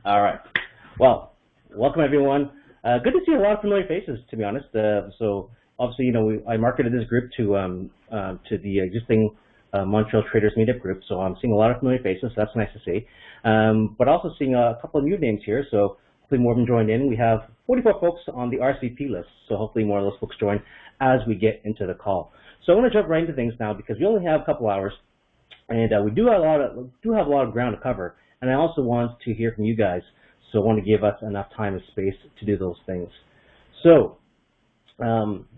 All right. Well, welcome everyone. Good to see a lot of familiar faces, to be honest. So obviously, I marketed this group to the existing Montreal Traders Meetup group. So I'm seeing a lot of familiar faces. So that's nice to see. But also seeing a couple of new names here. So hopefully more of them joined in. We have 44 folks on the RSVP list. So hopefully more of those folks join as we get into the call. So I want to jump right into things now because we only have a couple hours, and we do have a lot of ground to cover. And I also want to hear from you guys, so I want to give us enough time and space to do those things. So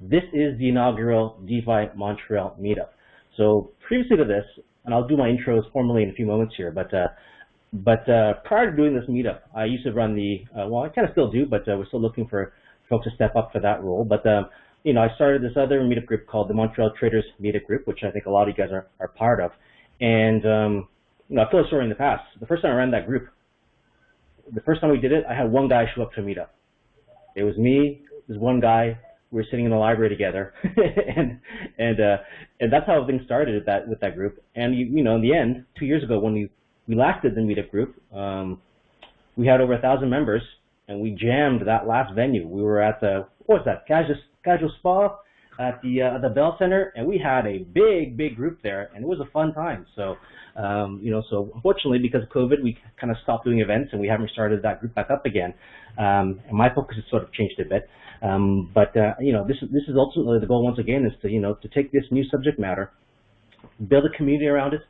this is the inaugural DeFi Montreal Meetup. So previously to this, and I'll do my intros formally in a few moments here, but prior to doing this meetup, I used to run the, well, I kind of still do, but we're still looking for folks to step up for that role. But I started this other meetup group called the Montreal Traders Meetup Group, which I think a lot of you guys are part of. And I've told a story in the past. The first time I ran that group, the first time we did it, I had one guy show up to a meetup. It was me, there's one guy. We were sitting in the library together, and that's how things started with that group. And in the end, 2 years ago, when we last did the meetup group, we had over 1,000 members, and we jammed that last venue. We were at the Casual Spa at the Bell Center, and we had a big group there, and it was a fun time. So so unfortunately, because of COVID, we kind of stopped doing events, and we haven't started that group back up again. And my focus has sort of changed a bit. This is ultimately the goal once again, is to take this new subject matter, build a community around it,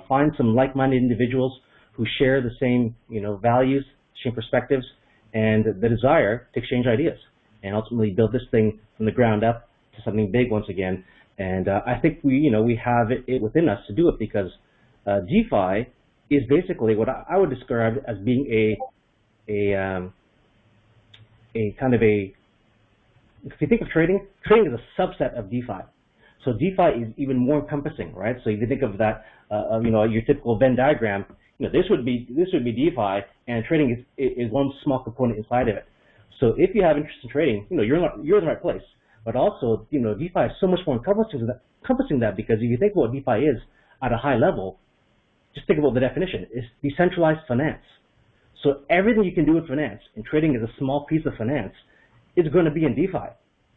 find some like-minded individuals who share the same values, same perspectives, and the desire to exchange ideas, and ultimately build this thing from the ground up to something big once again. And I think we have it within us to do it, because DeFi is basically what I would describe as being a kind of a, if you think of trading is a subset of DeFi. So DeFi is even more encompassing, right? So if you think of that, your typical Venn diagram, this would be DeFi, and trading is one small component inside of it. So if you have interest in trading, you're in the right place. But also, DeFi is so much more encompassing that, because if you think about what DeFi is at a high level, just think about the definition. It's decentralized finance. So everything you can do with finance, and trading is a small piece of finance, is going to be in DeFi,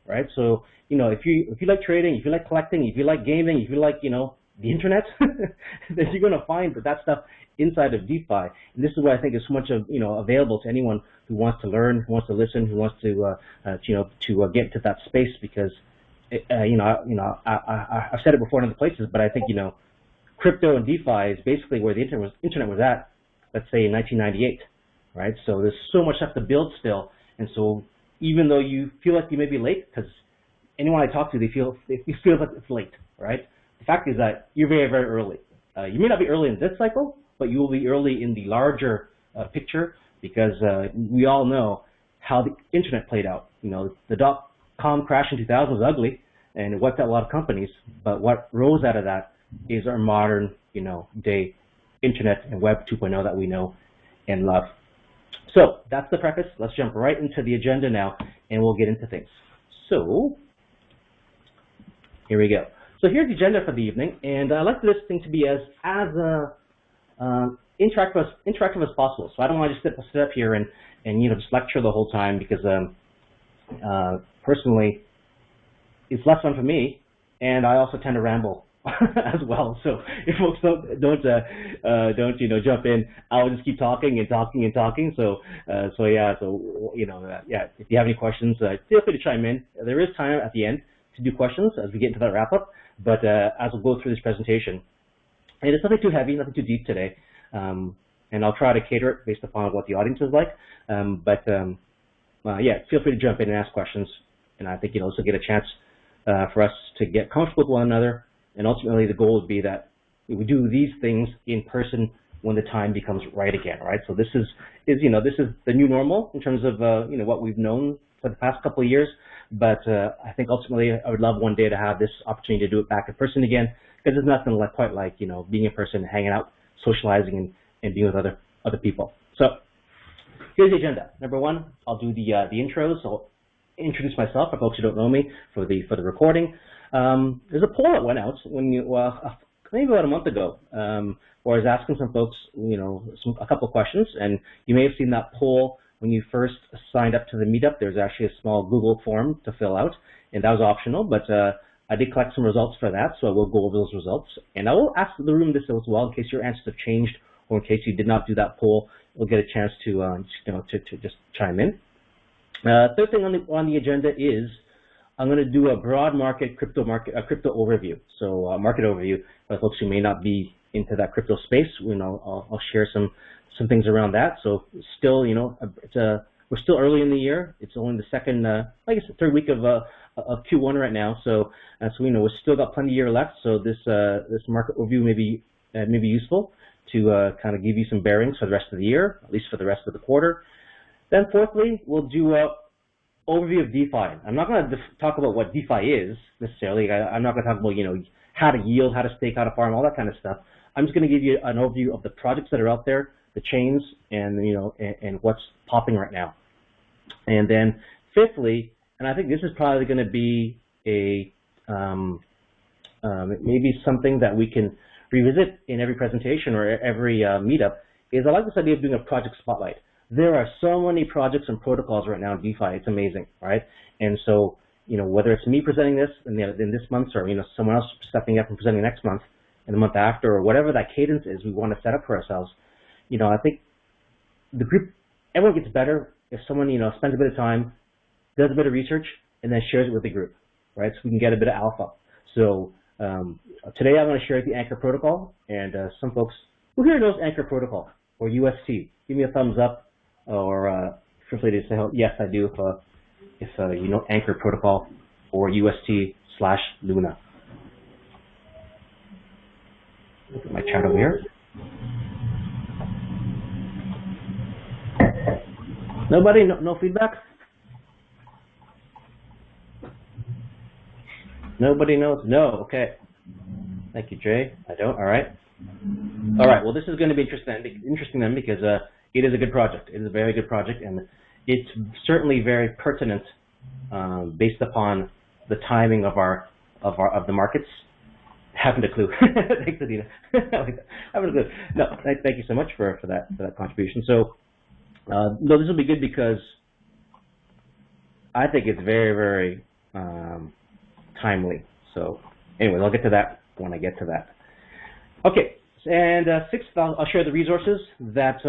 right? So, if you like trading, if you like collecting, if you like gaming, if you like, the internet, then you're going to find that stuff inside of DeFi. And this is what I think is so much available to anyone who wants to learn, who wants to listen, who wants to get into that space, because I've said it before in other places, but I think crypto and DeFi is basically where the internet was at, let's say in 1998, right? So there's so much stuff to build still, and so even though you feel like you may be late, because anyone I talk to, they feel like it's late, right? The fact is that you're very early. You may not be early in this cycle, but you will be early in the larger picture, because we all know how the internet played out. The dot-com crash in 2000 was ugly, and it wiped out a lot of companies, but what rose out of that is our modern, day internet and Web 2.0 that we know and love. So that's the preface. Let's jump right into the agenda now, and we'll get into things. So here we go. So here's the agenda for the evening, and I like this thing to be as interactive as possible. So I don't want to just sit up here and just lecture the whole time, because personally, it's less fun for me, and I also tend to ramble as well. So if folks don't jump in, I'll just keep talking and talking. So if you have any questions, feel free to chime in. There is time at the end to do questions as we get into that wrap up. But as we'll go through this presentation, and it's nothing too heavy, nothing too deep today, and I'll try to cater it based upon what the audience is like. Feel free to jump in and ask questions, and I think this will get a chance for us to get comfortable with one another. And ultimately, the goal would be that we do these things in person when the time becomes right again, right? So this is the new normal in terms of what we've known for the past couple of years. But I think ultimately, I would love one day to have this opportunity to do it back in person again, because there's nothing quite like being in person, hanging out, socializing, and being with other people. So here's the agenda. Number one, I'll do the intros. I'll introduce myself for folks who don't know me for the recording. There's a poll that went out maybe about a month ago, was asking some folks, a couple of questions, and you may have seen that poll when you first signed up to the meetup. There's actually a small Google form to fill out, and that was optional, but I did collect some results for that, so I will go over those results. And I will ask the room this as well, in case your answers have changed, or in case you did not do that poll, we'll get a chance to just chime in. Third thing on the agenda is I'm going to do a broad crypto overview. So market overview for folks who may not be into that crypto space. I'll share some things around that. So still, we're still early in the year. It's only the second, third week of Q1 right now. So we've still got plenty of year left. So this market overview may be useful to kind of give you some bearings for the rest of the year, at least for the rest of the quarter. Then fourthly, we'll do a overview of DeFi. I'm not going to talk about what DeFi is necessarily. I'm not going to talk about how to yield, how to stake, how to farm, all that kind of stuff. I'm just going to give you an overview of the projects that are out there, the chains, and and what's popping right now. And then fifthly, and I think this is probably going to be maybe something that we can revisit in every presentation or every meetup, is I like this idea of doing a project spotlight. There are so many projects and protocols right now in DeFi. It's amazing, right? And so, whether it's me presenting this in this month, or someone else stepping up and presenting next month, and the month after, or whatever that cadence is we want to set up for ourselves, I think the group, everyone gets better if someone spends a bit of time, does a bit of research, and then shares it with the group, right? So we can get a bit of alpha. So today I'm going to share the Anchor protocol, and some folks, who here knows Anchor protocol or UST? Give me a thumbs up. Or feel free to say, yes, I do, if you know Anchor protocol or UST/Luna. Look at my chat over here. Nobody? No feedback? Nobody knows? No, okay. Thank you, Jay. I don't, all right. All right, well, this is going to be interesting then, because it is a good project. It is a very good project, and it's certainly very pertinent based upon the timing of the markets. Haven't a clue. Thanks, Adina. Haven't a clue. No, thank you so much for that contribution. So, no, this will be good because I think it's very, very timely. So, anyways, I'll get to that when I get to that. Okay. And sixth, I'll share the resources that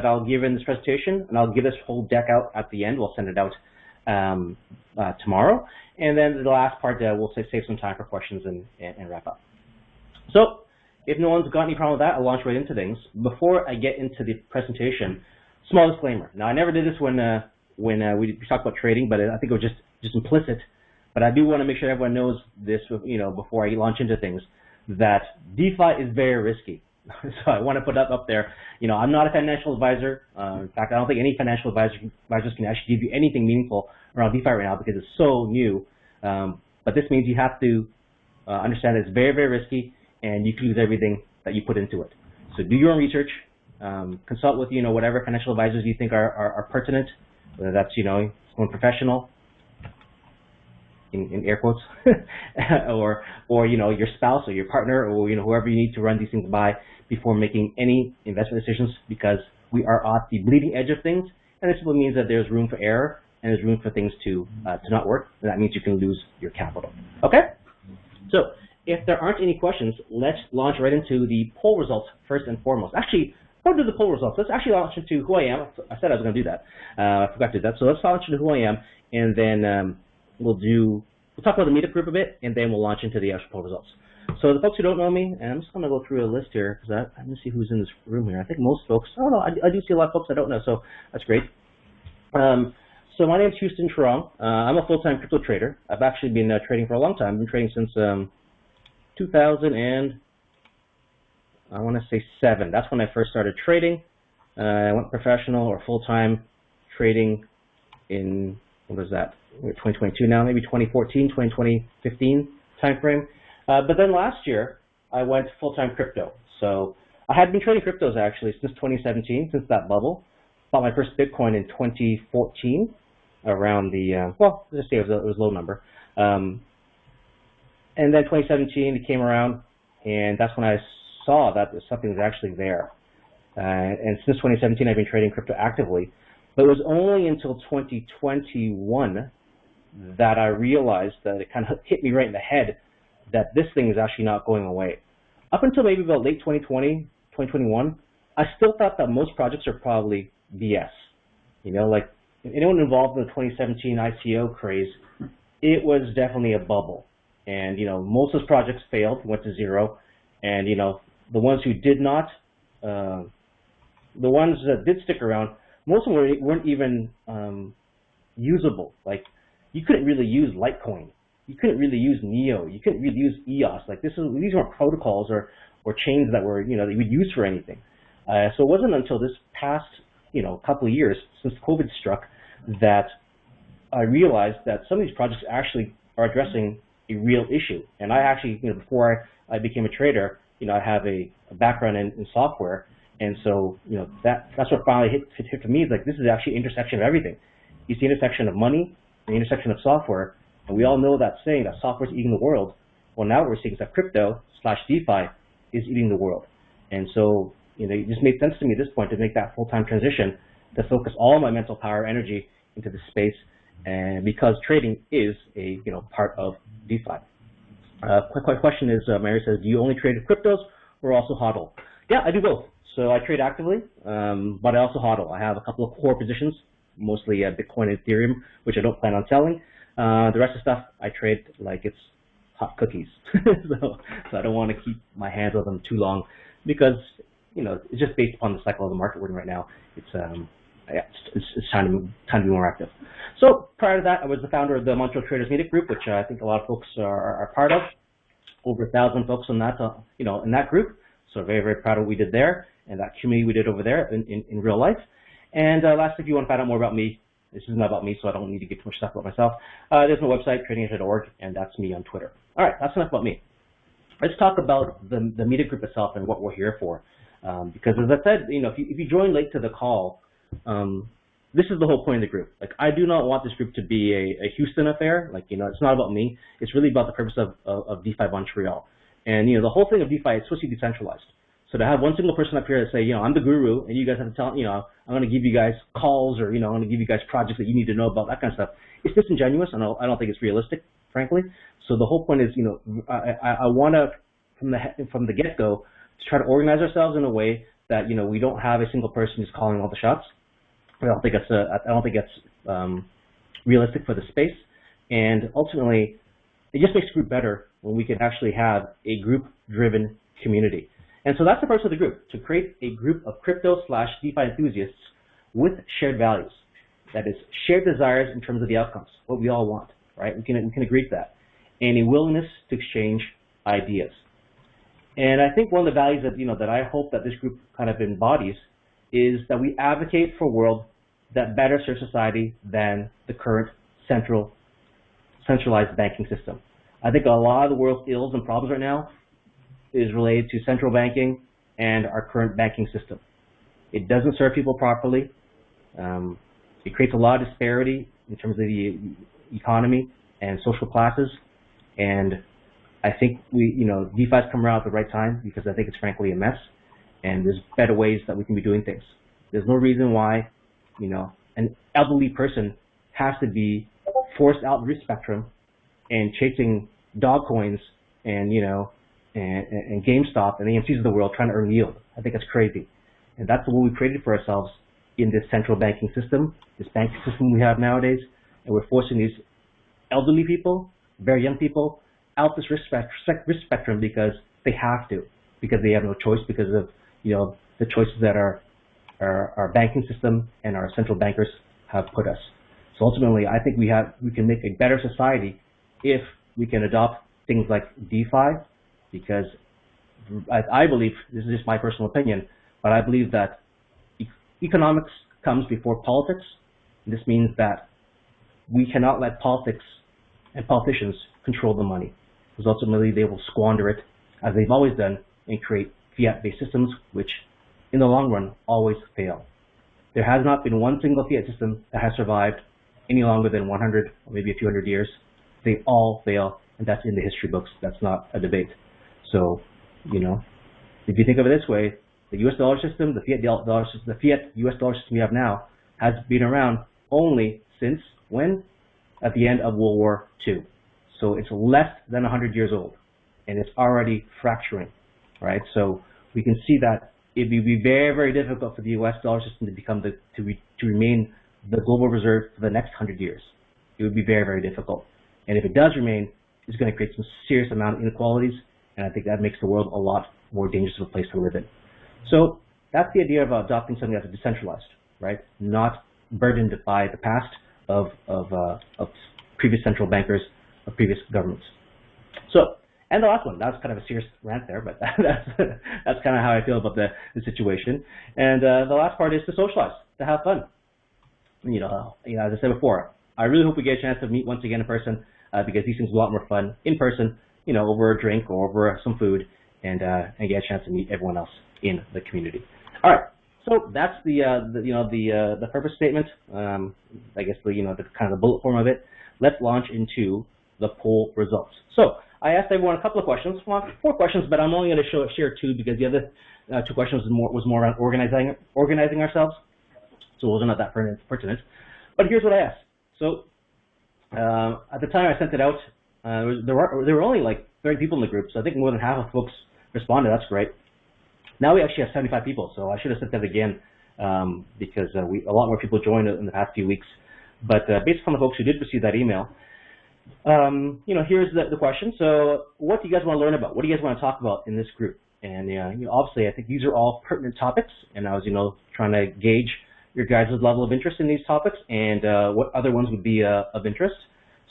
I'll give in this presentation, and I'll give this whole deck out at the end. We'll send it out tomorrow. And then the last part, we'll save some time for questions and wrap up. So if no one's got any problem with that, I'll launch right into things. Before I get into the presentation, small disclaimer. Now, I never did this when we talked about trading, but I think it was just implicit. But I do want to make sure everyone knows this, before I launch into things, that DeFi is very risky. So I want to put that up there. I'm not a financial advisor. In fact, I don't think any financial advisors can actually give you anything meaningful around DeFi right now because it's so new. But this means you have to understand that it's very, very risky, and you can lose everything that you put into it. So do your own research. Consult with whatever financial advisors you think are pertinent, whether that's someone professional, in air quotes, or your spouse or your partner, or whoever you need to run these things by before making any investment decisions, because we are at the bleeding edge of things, and this simply means that there's room for error and there's room for things to not work, and that means you can lose your capital. Okay? So if there aren't any questions, let's launch right into the poll results first and foremost. Actually, before we do the poll results, let's actually launch into who I am. I said I was going to do that. I forgot to do that. So let's launch into who I am, and then we'll talk about the meetup group a bit, and then we'll launch into the actual poll results. So the folks who don't know me, and I'm just going to go through a list here, because I'm going to see who's in this room here. I think most folks, I don't know, I do see a lot of folks I don't know, so that's great. So my name is Houston Trong. I'm a full-time crypto trader. I've actually been trading for a long time. I've been trading since 2000 and I want to say 7. That's when I first started trading. I went professional or full-time trading in, what was that? We're 2022 now, maybe 2014, 2015 timeframe. But then last year, I went full-time crypto. So I had been trading cryptos actually since 2017, since that bubble. Bought my first Bitcoin in 2014, around the, well, let's say it was a low number. And then 2017, it came around, and that's when I saw that something was actually there. And since 2017, I've been trading crypto actively. But it was only until 2021 that I realized that it kind of hit me right in the head that this thing is actually not going away. Up until maybe about late 2020, 2021, I still thought that most projects are probably BS. You know, like anyone involved in the 2017 ICO craze, it was definitely a bubble. And, you know, most of those projects failed, went to zero. And, you know, the ones who did not, the ones that did stick around, most of them weren't even usable. Like, you couldn't really use Litecoin. You couldn't really use Neo. You couldn't really use EOS. Like, these weren't protocols or chains that were, you know, that you would use for anything. So it wasn't until this past, you know, couple of years since COVID struck that I realized that some of these projects actually are addressing a real issue. And I actually, you know, before I became a trader, you know, I have a background in software. And so, you know, that's what finally hit for me. Is like, this is actually an intersection of everything. It's the intersection of money, the intersection of software, and we all know that saying that software is eating the world. Well, now what we're seeing is that crypto/DeFi is eating the world. And so, you know, it just made sense to me at this point to make that full-time transition, to focus all my mental power, energy into this space, and because trading is a, you know, part of DeFi. Quick question is, Mary says, do you only trade cryptos or also hodl? Yeah, I do both. So I trade actively, but I also hodl. I have a couple of core positions, mostly Bitcoin and Ethereum, which I don't plan on selling. The rest of the stuff I trade like it's hot cookies. so I don't want to keep my hands on them too long because, you know, it's just based upon the cycle of the market we're in right now. It's time to be more active. So prior to that, I was the founder of the Montreal Traders Meetup group, which I think a lot of folks are part of. Over 1,000 folks on that, you know, in that group. So very, very proud of what we did there and that community we did over there in real life. And lastly, if you want to find out more about me, this isn't about me, so I don't need to get too much stuff about myself. There's my website, tradingedge.org, and that's me on Twitter. All right, that's enough about me. Let's talk about the Meetup group itself and what we're here for. Because as I said, you know, if you join late to the call, this is the whole point of the group. Like, I do not want this group to be a Houston affair. Like, you know, it's not about me. It's really about the purpose of DeFi Montreal. And, you know, the whole thing of DeFi is supposed to be decentralized. So to have one single person up here to say, you know, I'm the guru, and you guys have to tell, you know, I'm going to give you guys calls, or, you know, I'm going to give you guys projects that you need to know about, that kind of stuff. It's disingenuous, and I don't think it's realistic, frankly. So the whole point is, you know, I want to, from the get-go, to try to organize ourselves in a way that, you know, we don't have a single person who's calling all the shots. I don't think that's realistic for the space, and ultimately, it just makes the group better when we can actually have a group-driven community. And so that's the purpose of the group, to create a group of crypto/DeFi enthusiasts with shared values. That is, shared desires in terms of the outcomes, what we all want, right? We can agree to that, and a willingness to exchange ideas. And I think one of the values that, you know, that I hope that this group kind of embodies is that we advocate for a world that better serves society than the current centralized banking system. I think a lot of the world's ills and problems right now is related to central banking and our current banking system. It doesn't serve people properly. It creates a lot of disparity in terms of the economy and social classes. And I think DeFi's come around at the right time because I think it's frankly a mess. And there's better ways that we can be doing things. There's no reason why, you know, an elderly person has to be forced out the risk spectrum and chasing dog coins and, you know, and GameStop and the AMCs of the world trying to earn yield. I think that's crazy. And that's what we created for ourselves in this central banking system, this banking system we have nowadays. And we're forcing these elderly people, very young people, out this risk spectrum because they have to, because they have no choice, because of, you know, the choices that our banking system and our central bankers have put us. So ultimately, I think we can make a better society if we can adopt things like DeFi, because I believe, this is just my personal opinion, but I believe that economics comes before politics. This means that we cannot let politics and politicians control the money, because ultimately they will squander it, as they've always done, and create fiat-based systems, which in the long run always fail. There has not been one single fiat system that has survived any longer than 100 or maybe a few hundred years. They all fail, and that's in the history books. That's not a debate. So, you know, If you think of it this way, the U.S. dollar system, the fiat U.S. dollar system we have now, has been around only since when? At the end of World War II. So it's less than 100 years old, and it's already fracturing, right? So we can see that it would be very, very difficult for the U.S. dollar system to become to remain the global reserve for the next 100 years. It would be very, very difficult. And if it does remain, it's going to create some serious amount of inequalities, and I think that makes the world a lot more dangerous of a place to live in. So that's the idea of adopting something that's decentralized, right? Not burdened by the past of previous central bankers, of previous governments. So, and the last one, that was kind of a serious rant there, but that's kind of how I feel about the situation. And the last part is to socialize, to have fun. As I said before, I really hope we get a chance to meet once again in person, because these things are a lot more fun in person, over a drink or over some food, and get a chance to meet everyone else in the community. All right, so that's the purpose statement. I guess the kind of the bullet form of it. Let's launch into the poll results. So I asked everyone a couple of questions, well, 4 questions, but I'm only going to share 2 because the other 2 questions was more around organizing ourselves. So it wasn't not that pertinent. But here's what I asked. So at the time I sent it out, there were only like 30 people in the group, so I think more than half of folks responded. That's great. Now we actually have 75 people, so I should have sent that again because a lot more people joined in the past few weeks. But based on the folks who did receive that email, here's the question. So what do you guys want to learn about? What do you guys want to talk about in this group? And obviously, I think these are all pertinent topics, and I was trying to gauge your guys' level of interest in these topics and what other ones would be of interest.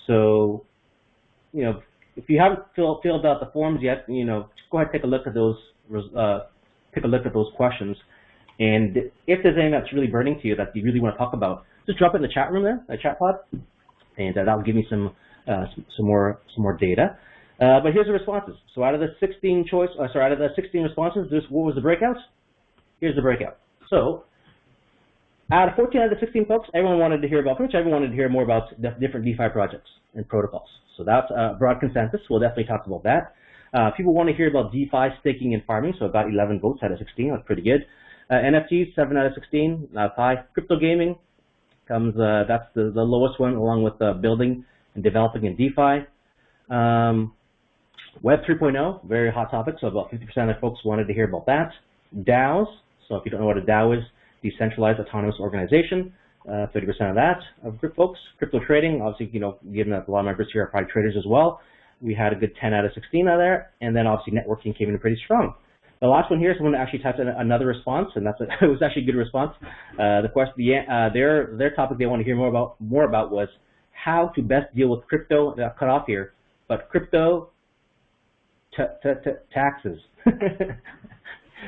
So if you haven't filled out the forms yet, just go ahead and take a look at those questions. And if there's anything that's really burning to you that you really want to talk about, just drop it in the chat room there, the chat pod, and that'll give me some more data. But here's the responses. So out of the 16 responses, what was the breakout? Here's the breakout. So out of 14 out of the 16 folks, everyone wanted to hear more about different DeFi projects and protocols. So that's a broad consensus. We'll definitely talk about that. People want to hear about DeFi staking and farming, so about 11 votes out of 16. That's pretty good. NFTs, 7 out of 16. That's high. Crypto gaming comes. That's the lowest one, along with building and developing in DeFi. Web 3.0, very hot topic. So about 50% of folks wanted to hear about that. DAOs. So if you don't know what a DAO is, decentralized autonomous organization. 30% of that of group folks. Crypto trading, obviously, given that a lot of members here are probably traders as well, we had a good 10 out of 16 out there, and then obviously networking came in pretty strong. The last one here, someone actually typed in another response, and it was actually a good response. Their topic they want to hear more about was how to best deal with crypto. Cut off here, but crypto taxes.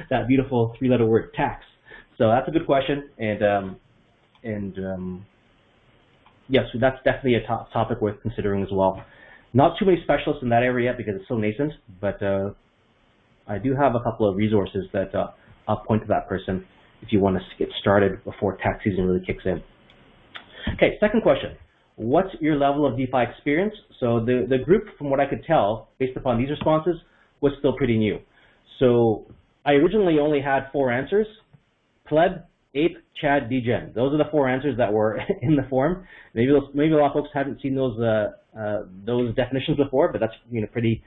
That beautiful 3-letter word, tax. So that's a good question, yes, so that's definitely a topic worth considering as well. Not too many specialists in that area yet because it's so nascent, but I do have a couple of resources that I'll point to that person if you want to get started before tax season really kicks in. Okay, second question. What's your level of DeFi experience? So the group, from what I could tell, based upon these responses, was still pretty new. So I originally only had 4 answers: pleb, ape, Chad, degen. Those are the 4 answers that were in the form. Maybe a lot of folks haven't seen those definitions before, but that's pretty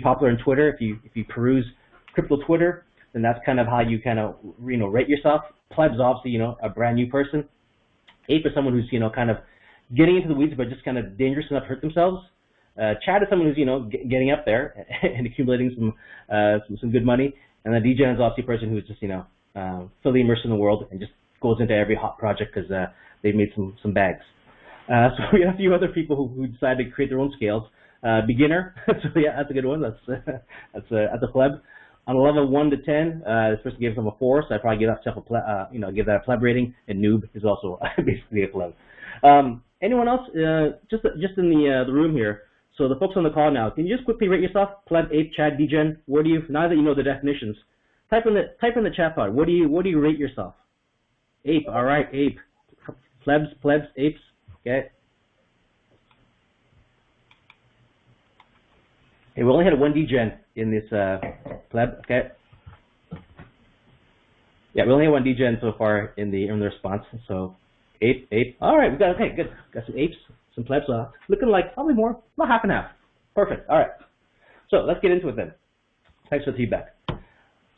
popular in Twitter. If you peruse crypto Twitter, then that's kind of how you rate yourself. Pleb's obviously a brand new person. Ape is someone who's kind of getting into the weeds, but just kind of dangerous enough to hurt themselves. Chad is someone who's getting up there and accumulating some good money. And then degen is obviously a person who's just fully immersed in the world and just goes into every hot project because they've made some bags. So we have a few other people who decided to create their own scales. Beginner, so yeah, that's a good one. That's a pleb. On a level of 1 to 10, this person gave them a 4, so I probably give that give that a pleb rating. And noob is also basically a pleb. Anyone else? Just in the room here. So the folks on the call now, can you just quickly rate yourself? Pleb, ape, Chad, degen. Where do you? Now that you know the definitions, type in the chat pod. What do you rate yourself? Ape. All right, ape. Plebs, apes. Okay. Hey, we only had 1 degen in this pleb. Okay. Yeah, we only have one degen so far in the response. So ape. All right, we got okay, good. Got some apes, some plebs. Looking like probably more, about half and half. Perfect. All right. So let's get into it then. Thanks for the feedback.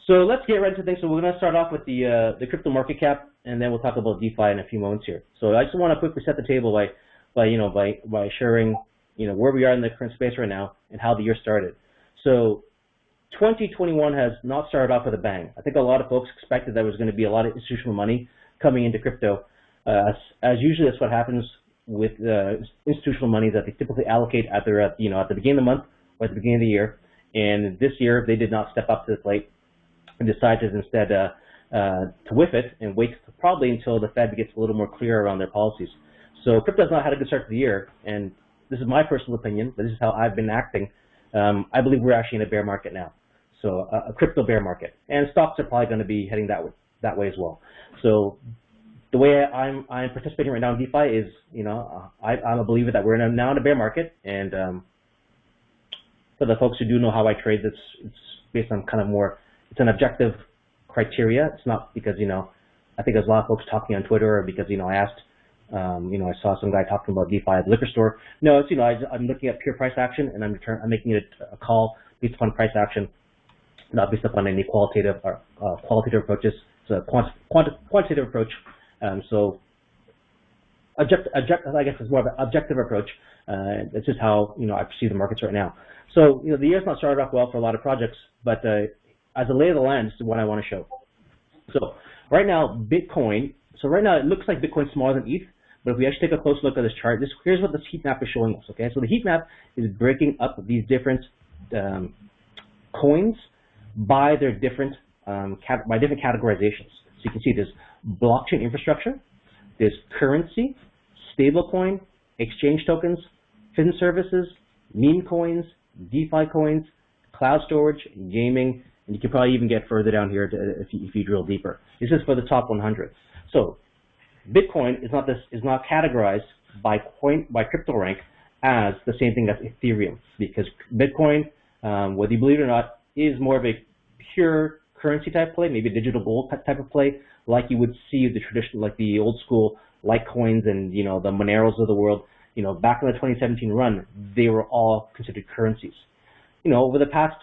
So let's get right into things. So we're going to start off with the crypto market cap, and then we'll talk about DeFi in a few moments here. So I just want to quickly set the table by sharing where we are in the current space right now and how the year started. So 2021 has not started off with a bang. I think a lot of folks expected there was going to be a lot of institutional money coming into crypto. As usually that's what happens with institutional money, that they typically allocate either at the beginning of the month or at the beginning of the year. And this year they did not step up to the plate and decided instead to whiff it and wait probably until the Fed gets a little more clear around their policies. So crypto has not had a good start to the year, and this is my personal opinion, but this is how I've been acting. I believe we're actually in a bear market now. So a crypto bear market, and stocks are probably going to be heading that way as well. So the way I'm participating right now in DeFi is, I'm a believer that we're now in a bear market, and for the folks who do know how I trade, it's based on kind of more, it's an objective criteria. It's not because I think there's a lot of folks talking on Twitter, or because I asked, I saw some guy talking about DeFi at the liquor store. No, it's I'm looking at pure price action, and I'm making it a call based upon price action, not based upon any qualitative or qualitative approaches. It's a quantitative approach. So I guess it's more of an objective approach. It's just how I perceive the markets right now. So the year's not started off well for a lot of projects, but as a lay of the land, this is what I want to show. So right now, Bitcoin. So right now it looks like Bitcoin's smaller than ETH, but if we actually take a close look at this chart, here's what this heat map is showing us. Okay, so the heat map is breaking up these different coins by their different categorizations. So you can see there's blockchain infrastructure, there's currency, stablecoin, exchange tokens, fin services, meme coins, DeFi coins, cloud storage, gaming, and you can probably even get further down here if you drill deeper. This is for the top 100. So Bitcoin is not categorized by CryptoRank as the same thing as Ethereum, because Bitcoin, whether you believe it or not, is more of a pure currency type play, maybe a digital gold type of play, like you would see the traditional, like the old school Litecoins and the Moneros of the world. Back in the 2017 run, they were all considered currencies. Over the past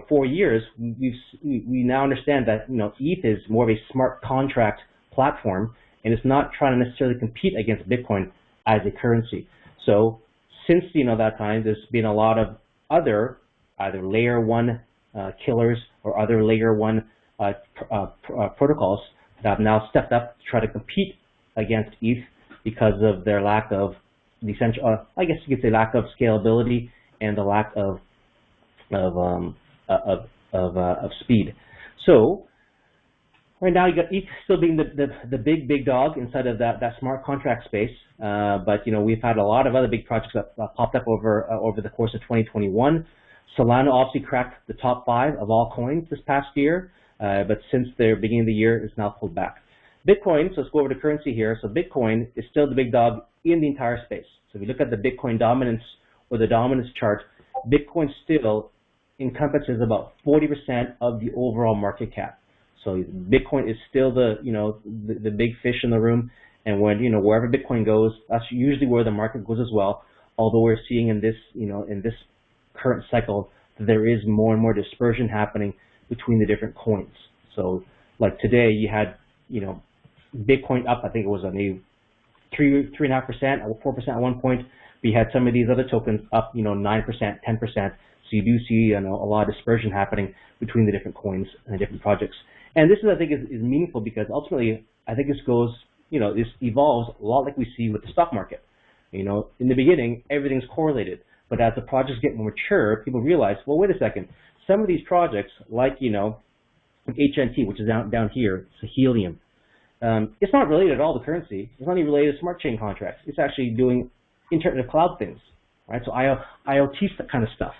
4 years, we now understand that ETH is more of a smart contract platform, and it's not trying to necessarily compete against Bitcoin as a currency. So since that time, there's been a lot of other either layer 1 killers or other layer 1 protocols that have now stepped up to try to compete against ETH because of their lack of I guess you could say lack of scalability and the lack of speed. So right now you got ETH still being the big dog inside of that smart contract space, but we've had a lot of other big projects that popped up over the course of 2021. Solana obviously cracked the top 5 of all coins this past year, but since the beginning of the year, it's now pulled back. Bitcoin, so let's go over to currency here. So Bitcoin is still the big dog in the entire space. So if you look at the Bitcoin dominance or the dominance chart, Bitcoin still encompasses about 40% of the overall market cap. So Bitcoin is still the big fish in the room, and when wherever Bitcoin goes, that's usually where the market goes as well. Although we're seeing in this in this current cycle, there is more and more dispersion happening between the different coins. So like today, you had Bitcoin up, I think it was on a 3.5% or 4% at one point. We had some of these other tokens up 9%, 10%. So you do see a lot of dispersion happening between the different coins and the different projects. And this is, I think, is meaningful because ultimately, I think this goes, this evolves a lot like we see with the stock market. In the beginning, everything's correlated. But as the projects get more mature, people realize, well, wait a second. Some of these projects, like, HNT, which is down here, so Helium, it's not related at all to currency. It's not even related to smart chain contracts. It's actually doing Internet of Cloud things, right? So IoT kind of stuff.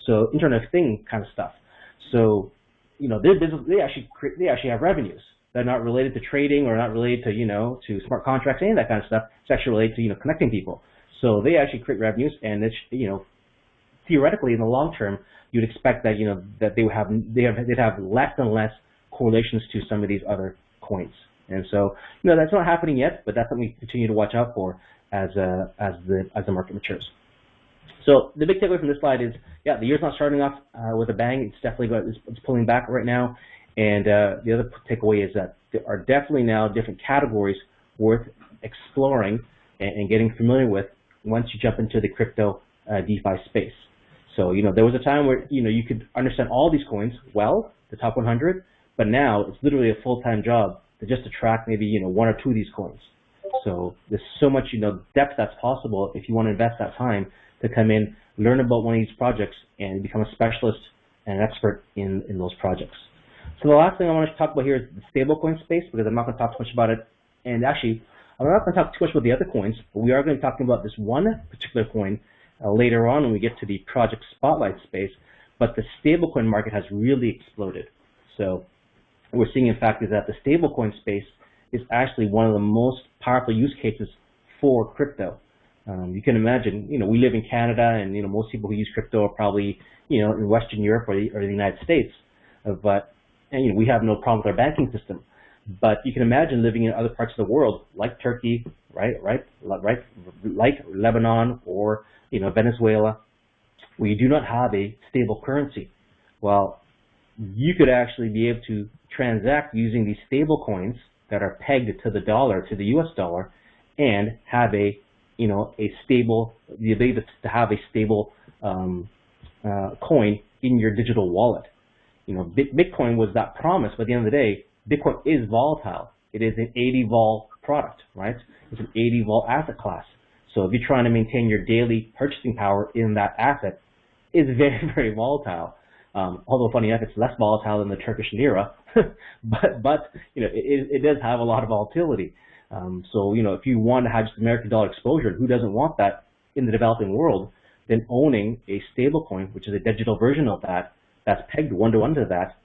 So Internet of Thing kind of stuff. So, their business, they actually have revenues. They're not related to trading or not related to, to smart contracts, any of that kind of stuff. It's actually related to, connecting people. So they actually create revenues, and it's, theoretically in the long term, you'd expect that, that they'd have less and less correlations to some of these other coins. And so, that's not happening yet, but that's something we continue to watch out for as the market matures. So the big takeaway from this slide is, yeah, the year's not starting off with a bang. It's definitely it's pulling back right now. And the other takeaway is that there are definitely now different categories worth exploring and getting familiar with once you jump into the crypto DeFi space. So, there was a time where, you could understand all these coins well, the top 100, but now it's literally a full-time job to just track maybe, one or two of these coins. So there's so much, depth that's possible if you want to invest that time to come in, learn about one of these projects, and become a specialist and an expert in those projects. So the last thing I want to talk about here is the stablecoin space, because I'm not going to talk too much about it. And actually, I'm not going to talk too much about the other coins, but we are going to be talking about this one particular coin later on when we get to the project spotlight space. But the stablecoin market has really exploded. So what we're seeing, in fact, is that the stablecoin space is actually one of the most powerful use cases for crypto. You can imagine, we live in Canada, and most people who use crypto are probably, in Western Europe or the United States. And we have no problem with our banking system. But you can imagine living in other parts of the world, like Turkey, like Lebanon or Venezuela, where you do not have a stable currency. Well, you could actually be able to transact using these stable coins that are pegged to the dollar, to the U.S. dollar, and have the ability to have a stable coin in your digital wallet. Bitcoin was that promise, but at the end of the day, Bitcoin is volatile. It is an 80 vol product, right? It's an 80 vol asset class. So if you're trying to maintain your daily purchasing power in that asset, it's very, very volatile. Although funny enough, it's less volatile than the Turkish lira, but it does have a lot of volatility. So if you want to have just American dollar exposure, who doesn't want that in the developing world? Then owning a stable coin, which is a digital version of that, that's pegged one-to-one to that,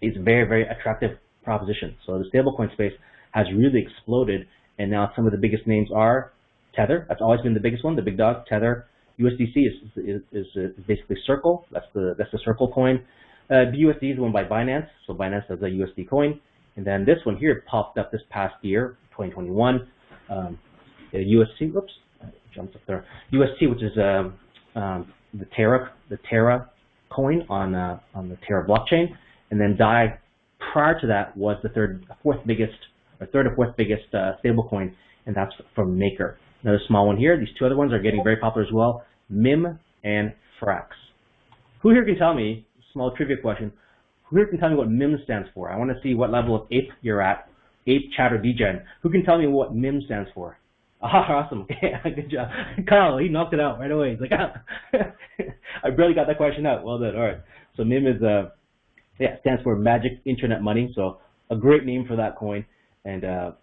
is a very, very attractive proposition. So the stablecoin space has really exploded, and now some of the biggest names are Tether. That's always been the biggest one, the big dog. Tether. USDC is basically Circle. That's the Circle coin. BUSD is one by Binance. So Binance has a USD coin, and then this one here popped up this past year, 2021. The USC. Whoops, jumps up there. UST, which is the Terra coin on the Terra blockchain, and then DAI prior to that was the third or fourth biggest stablecoin, and that's from Maker. Another small one here. These two other ones are getting very popular as well, MIM and Frax. Who here can tell me, small trivia question, who here can tell me what MIM stands for? I want to see what level of ape you're at, ape, chat, or degen. Who can tell me what MIM stands for? Ah, awesome. Okay, good job. Kyle, he knocked it out right away. He's like, I barely got that question out. Well done. All right. So MIM is, stands for Magic Internet Money. So a great name for that coin, and a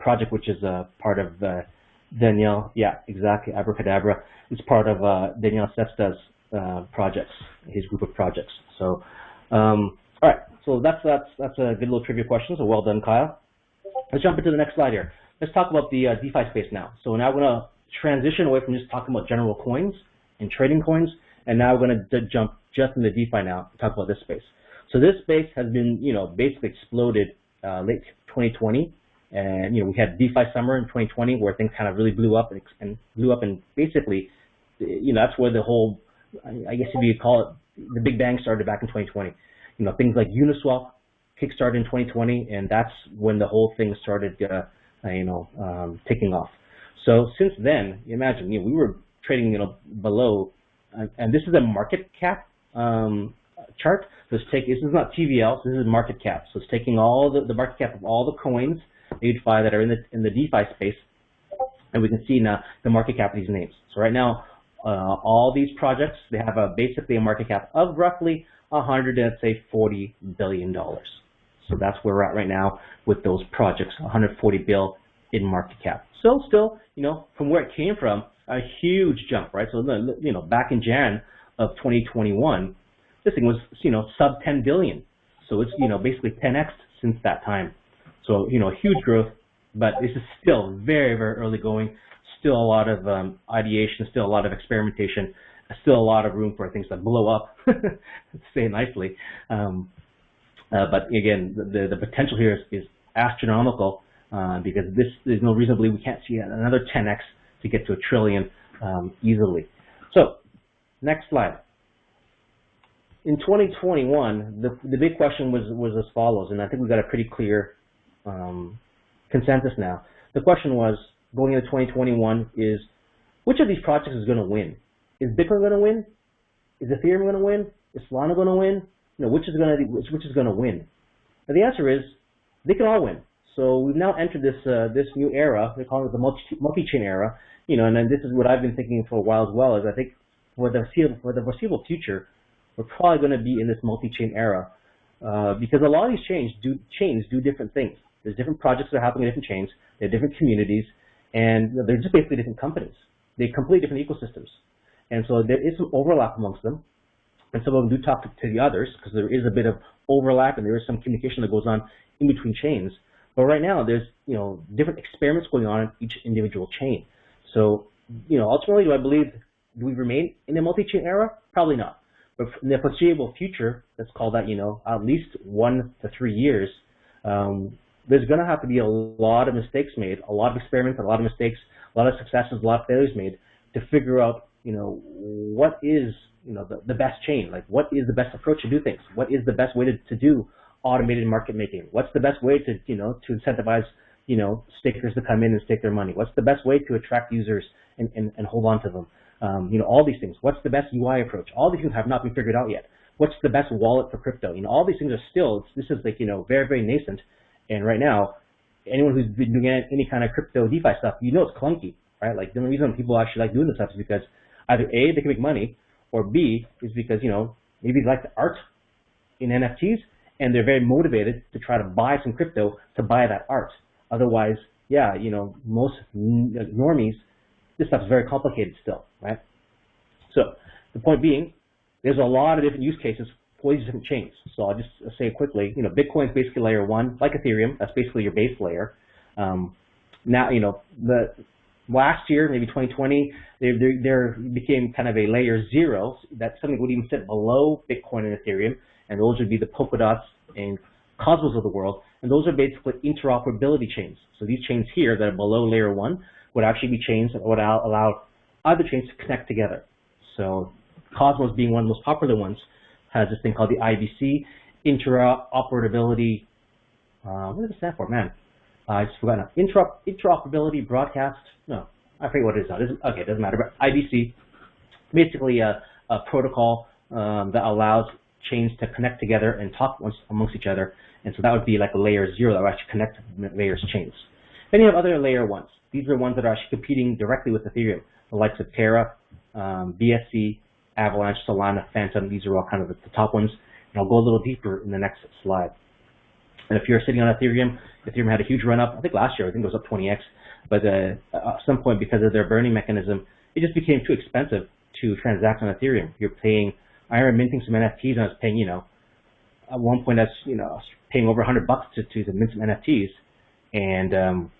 project which is part of Daniel. Yeah, exactly. Abracadabra. It's part of Daniel Sesta's projects, his group of projects. So, all right. So that's a good little trivia question. So well done, Kyle. Let's jump into the next slide here. Let's talk about the DeFi space now. So now we're going to transition away from just talking about general coins and trading coins, and now we're going to jump just into DeFi now to talk about this space. So this space has been, basically exploded late 2020, and we had DeFi summer in 2020 where things kind of really blew up and basically, that's where the whole, I guess if you call it, the big bang started back in 2020. Things like Uniswap kickstarted in 2020, and that's when the whole thing started. Taking off. So since then, you imagine, we were trading, below, and this is a market cap chart. So this is not TVL, so this is market cap. So it's taking all the market cap of all the coins DeFi that are in the DeFi space, and we can see now the market cap of these names. So right now, all these projects, they have basically a market cap of roughly $140 billion. So that's where we're at right now with those projects, 140 bill in market cap. So still, from where it came from, a huge jump, right? So, back in Jan of 2021, this thing was, sub 10 billion. So it's, basically 10x since that time. So, huge growth, but this is still very, very early going. Still a lot of ideation, still a lot of experimentation, still a lot of room for things to blow up, to say it nicely. But again, the potential here is astronomical because there's no reason to believe we can't see another 10x to get to $1 trillion easily. So, next slide. In 2021, the big question was as follows, and I think we've got a pretty clear consensus now. The question was, going into 2021, is which of these projects is going to win? Is Bitcoin going to win? Is Ethereum going to win? Is Solana going to win? Which is going to win? And the answer is they can all win. So we've now entered this new era. They call it the multi-chain era. And then this is what I've been thinking for a while as well. Is I think for the foreseeable future, we're probably going to be in this multi-chain era because a lot of these chains do different things. There's different projects that are happening in different chains. They're different communities, and they're just basically different companies. They're completely different ecosystems, and so there is some overlap amongst them. And some of them do talk to the others because there is a bit of overlap and there is some communication that goes on in between chains. But right now, there's different experiments going on in each individual chain. So ultimately, do we remain in the multi-chain era? Probably not. But in the foreseeable future, let's call that at least 1 to 3 years, there's going to have to be a lot of mistakes made, a lot of experiments, a lot of mistakes, a lot of successes, a lot of failures made to figure out what is the best chain, like what is the best approach to do things, what is the best way to do automated market making, what's the best way to to incentivize stakers to come in and stake their money, what's the best way to attract users and hold on to them, all these things, what's the best UI approach, all these things have not been figured out yet. What's the best wallet for crypto? All these things are still, this is like very, very nascent, and right now anyone who's been doing any kind of crypto DeFi stuff, it's clunky, right? Like the only reason people actually like doing this stuff is because either A, they can make money, or B, is because, maybe they like the art in NFTs and they're very motivated to try to buy some crypto to buy that art. Otherwise, yeah, most normies, this stuff's very complicated still, right? So the point being, there's a lot of different use cases for these different chains. So I'll just say quickly, Bitcoin's basically layer 1, like Ethereum, that's basically your base layer. Now, the last year, maybe 2020, there became kind of a layer 0 that something would even sit below Bitcoin and Ethereum, and those would be the Polkadots and Cosmos of the world, and those are basically interoperability chains. So these chains here that are below layer 1 would actually be chains that would allow other chains to connect together. So Cosmos being one of the most popular ones has this thing called the IBC, interoperability, what does it stand for, man? I just forgot now. Interoperability broadcast. No, I forget what it is now. Okay, it doesn't matter. But IBC, basically a protocol that allows chains to connect together and talk amongst each other. And so that would be like a layer 0 that would actually connect layers chains. Then you have other layer 1s. These are ones that are actually competing directly with Ethereum, the likes of Terra, BSC, Avalanche, Solana, Phantom. These are all kind of the top ones. And I'll go a little deeper in the next slide. And if you're sitting on Ethereum had a huge run up. I think last year, I think it was up 20x. But at some point, because of their burning mechanism, it just became too expensive to transact on Ethereum. You're paying, I remember minting some NFTs, and I was paying, at one point I was paying over $100 to mint some NFTs, and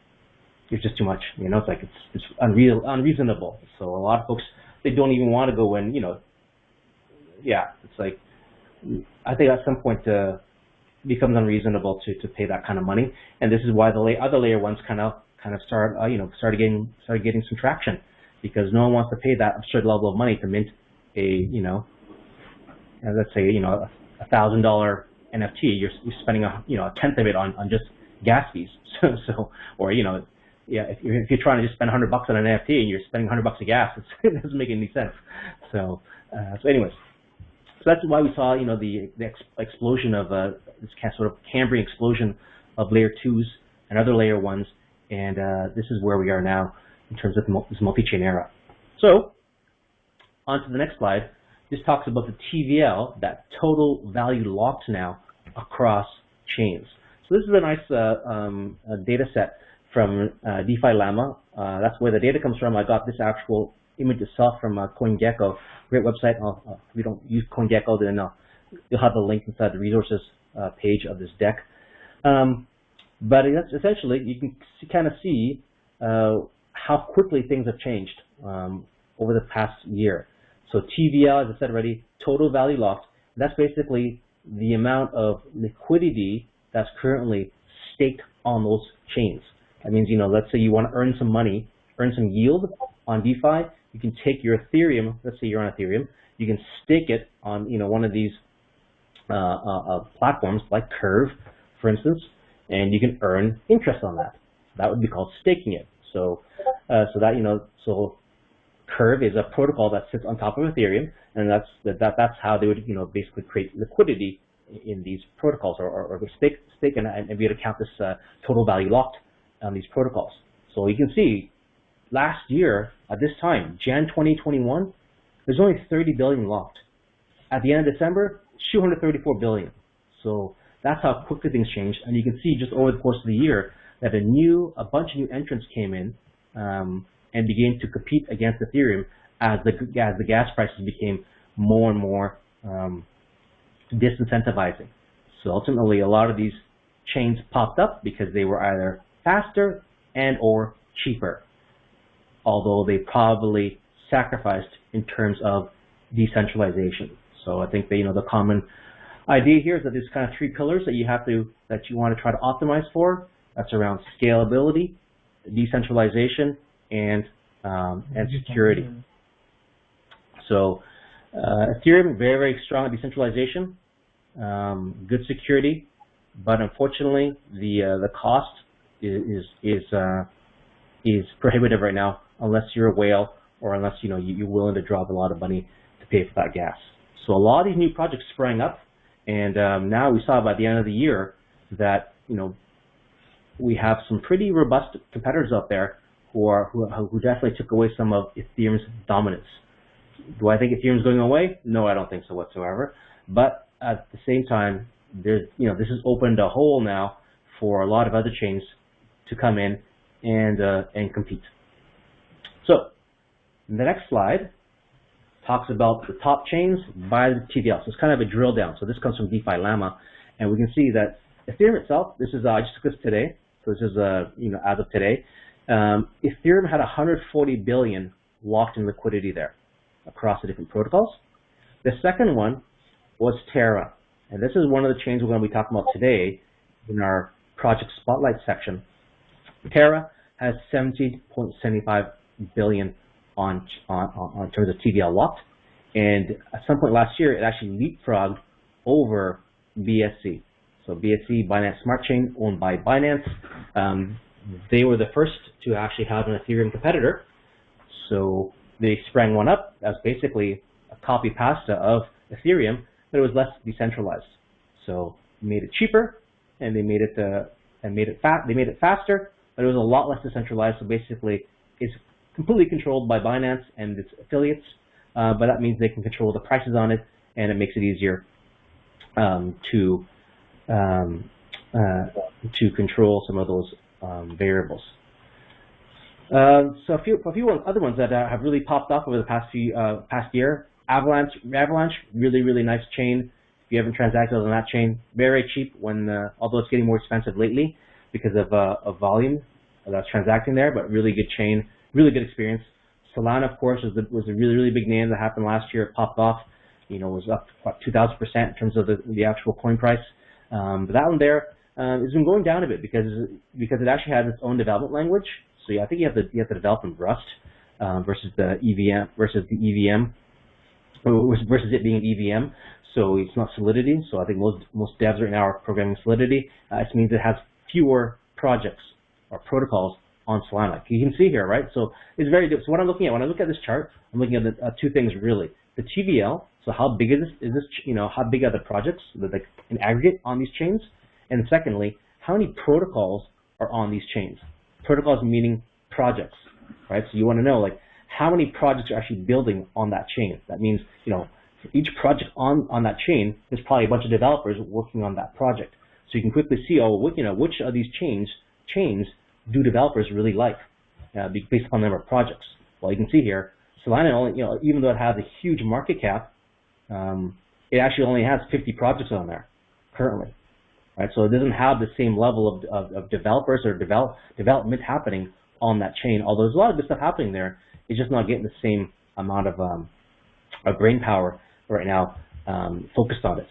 it's just too much. It's like it's unreasonable. So a lot of folks, they don't even want to go in. Yeah, it's like I think at some point becomes unreasonable to pay that kind of money, and this is why the other layer ones kind of started getting some traction, because no one wants to pay that absurd level of money to mint a let's say $1,000 NFT. You're spending a tenth of it on just gas fees. So or yeah, if you're trying to just spend $100 on an NFT and you're spending $100 of gas, it doesn't make any sense. So anyways. So that's why we saw, the explosion of this sort of Cambrian explosion of layer 2s and other layer 1s, and this is where we are now in terms of this multi-chain era. So, on to the next slide. This talks about the TVL, that total value locked now across chains. So this is a nice data set from DeFi Llama. That's where the data comes from. I got this actual image itself from CoinGecko. Great website. If you don't use CoinGecko, then you'll have the link inside the resources page of this deck. But that's essentially, you can kind of see how quickly things have changed over the past year. So TVL, as I said already, total value locked. That's basically the amount of liquidity that's currently staked on those chains. That means, let's say you want to earn some money, earn some yield on DeFi. You can take your Ethereum, let's say you're on Ethereum, you can stake it on, one of these platforms like Curve, for instance, and you can earn interest on that. That would be called staking it. So Curve is a protocol that sits on top of Ethereum, and that's how they would basically create liquidity in these protocols, or stake and be able to count this total value locked on these protocols. So you can see last year at this time, Jan 2021, there's only 30 billion locked. At the end of December, 234 billion. So that's how quickly things changed, and you can see just over the course of the year that a bunch of new entrants came in and began to compete against Ethereum as the gas prices became more and more disincentivizing. So ultimately, a lot of these chains popped up because they were either faster and or cheaper, although they probably sacrificed in terms of decentralization. So I think that, the common idea here is that there's kind of three pillars that you want to try to optimize for. That's around scalability, decentralization, and security. So Ethereum, very, very strong at decentralization, good security, but unfortunately the cost is prohibitive right now, unless you're a whale or unless you're willing to drop a lot of money to pay for that gas. So a lot of these new projects sprang up, and now we saw by the end of the year that we have some pretty robust competitors out there who definitely took away some of Ethereum's dominance. Do I think Ethereum's going away? No, I don't think so whatsoever. But at the same time, this has opened a hole now for a lot of other chains to come in and compete. So the next slide talks about the top chains by the TVL. So it's kind of a drill down. So this comes from DeFi Llama, and we can see that Ethereum itself. This is I just took this today. So this is as of today. Ethereum had 140 billion locked in liquidity there across the different protocols. The second one was Terra, and this is one of the chains we're going to be talking about today in our project spotlight section. Terra has 17.75 billion on terms of TVL locked, and at some point last year it actually leapfrogged over BSC. So BSC, Binance Smart Chain, owned by Binance, they were the first to actually have an Ethereum competitor. So they sprang one up as basically a copy pasta of Ethereum, but it was less decentralized. So they made it cheaper, and they made it faster, but it was a lot less decentralized. So basically, it's completely controlled by Binance and its affiliates, but that means they can control the prices on it, and it makes it easier to control some of those variables. So a few other ones that have really popped up over the past year. Avalanche, really nice chain. If you haven't transacted on that chain, very cheap. Although it's getting more expensive lately because of volume that's transacting there, but really good chain, really good experience. Solana, of course, was a really big name that happened last year. It popped off. It was up about 2,000% in terms of the actual coin price. But that one there has been going down a bit because it actually has its own development language. So I think you have to develop in Rust versus the EVM versus it being an EVM. So it's not Solidity. So I think most devs right now are programming Solidity. It means it has fewer projects or protocols on Solana. You can see here, right? So it's very different. So what I'm looking at when I look at this chart, I'm looking at two things really: the TVL. So how big is this? How big are the projects like in aggregate on these chains? And secondly, how many protocols are on these chains? Protocols meaning projects, right? So you want to know like how many projects are actually building on that chain. That means for each project on that chain, there's probably a bunch of developers working on that project. So you can quickly see which of these chains do developers really like based upon the number of projects. Well, you can see here, Solana only even though it has a huge market cap, it actually only has 50 projects on there currently. Right, so it doesn't have the same level of developers or development happening on that chain. Although there's a lot of good stuff happening there, it's just not getting the same amount of brain power right now focused on it.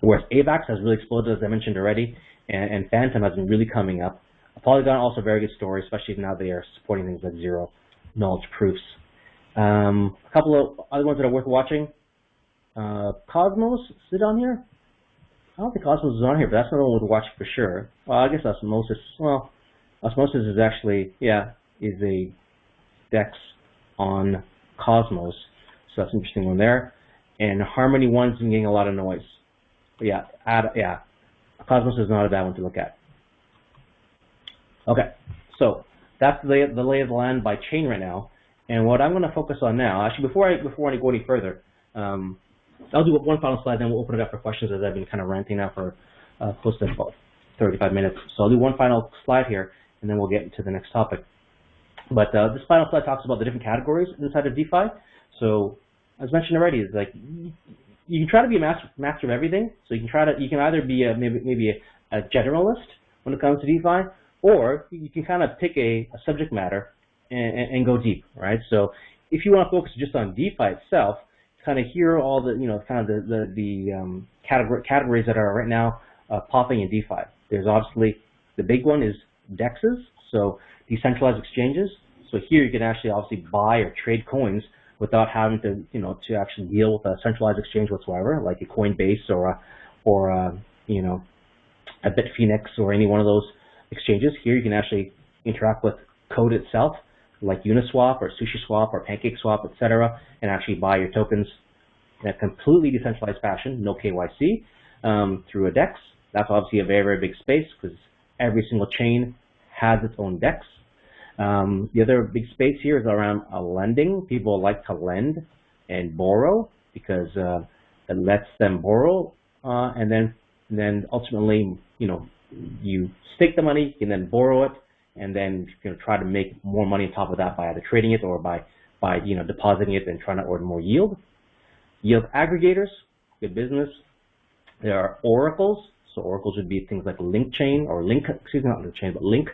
Whereas AVAX has really exploded, as I mentioned already, and Phantom has been really coming up. Polygon also a very good story, especially now they are supporting things like zero knowledge proofs. A couple of other ones that are worth watching. Cosmos, is it on here? I don't think Cosmos is on here, but that's another one worth watching for sure. Well, I guess Osmosis, well, Osmosis is actually, yeah, is a DEX on Cosmos, so that's an interesting one there. And Harmony One's been getting a lot of noise. But yeah, Cosmos is not a bad one to look at. Okay, so that's the lay of the land by chain right now. And what I'm going to focus on now, actually, before I go any further, I'll do one final slide, then we'll open it up for questions, as I've been kind of ranting now for close to about 35 minutes. So I'll do one final slide here, and then we'll get into the next topic. But this final slide talks about the different categories inside of DeFi. So as mentioned already, is like you can try to be a master of everything. So you can either be maybe a generalist when it comes to DeFi, or you can kind of pick a subject matter and go deep, right? So if you want to focus just on DeFi itself, kind of hear all the categories that are right now popping in DeFi. There's obviously the big one is DEXs, so decentralized exchanges. So here you can actually obviously buy or trade coins without having to to actually deal with a centralized exchange whatsoever, like a Coinbase or a Bitfinex or any one of those exchanges. Here you can actually interact with code itself, like Uniswap or SushiSwap or PancakeSwap, etc., and actually buy your tokens in a completely decentralized fashion, no KYC, through a DEX. That's obviously a very, very big space because every single chain has its own DEX. The other big space here is around lending. People like to lend and borrow because it lets them borrow, and then ultimately, you stake the money, you can then borrow it, and then you can try to make more money on top of that by either trading it or by depositing it and trying to earn more yield. Yield aggregators, good business. There are oracles. So oracles would be things like Link Chain or Link, excuse me, not Link Chain, but Link,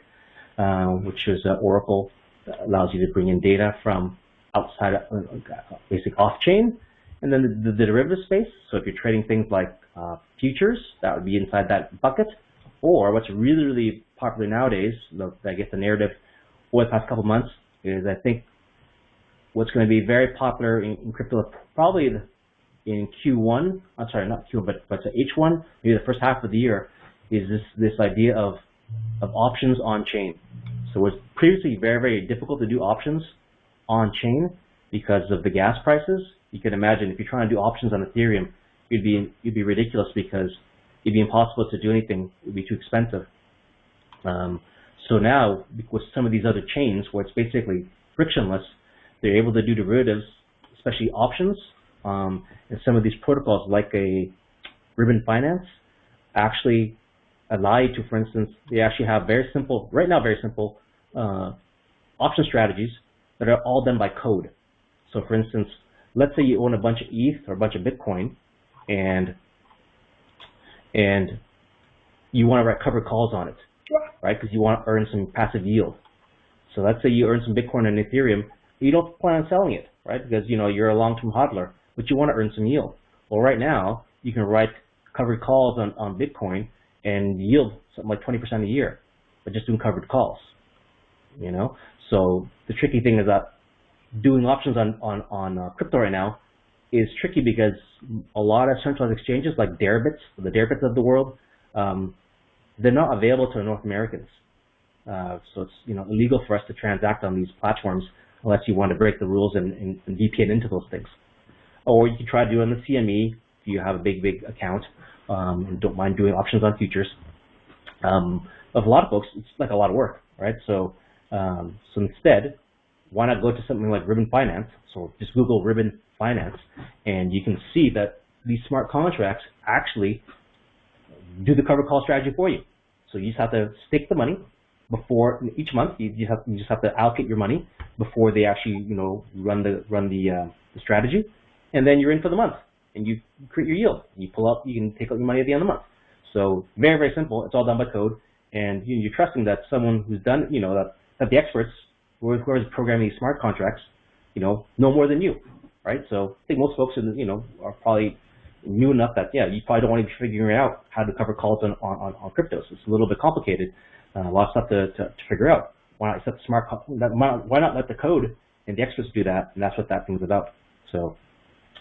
which is Oracle that allows you to bring in data from outside, basic off-chain. And then the derivative space. So if you're trading things like futures, that would be inside that bucket. Or what's really, really popular nowadays, I guess the narrative over the past couple months is, I think, what's going to be very popular in crypto, probably in Q1, I'm sorry, not Q1, but H1, maybe the first half of the year, is this idea of options on chain. So it was previously very, very difficult to do options on chain because of the gas prices. You can imagine if you're trying to do options on Ethereum, you'd be ridiculous because it'd be impossible to do anything. It'd be too expensive. So now, with some of these other chains where it's basically frictionless, they're able to do derivatives, especially options, and some of these protocols like a Ribbon Finance actually allow you to, for instance, they actually have very simple option strategies that are all done by code. So for instance, let's say you own a bunch of ETH or a bunch of Bitcoin, and you want to write covered calls on it, right? Because you want to earn some passive yield. So let's say you earn some Bitcoin and Ethereum, but you don't plan on selling it, right? Because you're a long-term hodler, but you want to earn some yield. Well, right now you can write covered calls on Bitcoin and yield something like 20% a year, but just doing covered calls. So the tricky thing is that doing options on crypto right now is tricky because a lot of centralized exchanges like the Deribits of the world, they're not available to North Americans. So it's illegal for us to transact on these platforms unless you want to break the rules and VPN into those things. Or you can try to do it on the CME if you have a big account and don't mind doing options on futures. But for a lot of folks, it's like a lot of work, right? So instead, why not go to something like Ribbon Finance? So just Google Ribbon Finance, and you can see that these smart contracts actually do the covered call strategy for you. So you just have to stake the money before each month. You just have to allocate your money before they actually run the strategy, and then you're in for the month, and you create your yield. You pull up, you can take out your money at the end of the month. So very, very simple. It's all done by code, and you're trusting that someone who's done that the experts who are programming these smart contracts know more than you, right? So I think most folks are probably new enough that, yeah, you probably don't want to be figuring out how to cover calls on cryptos. It's a little bit complicated, a lot of stuff to figure out. Why not set the why not let the code and the experts do that? And that's what that thing's about. So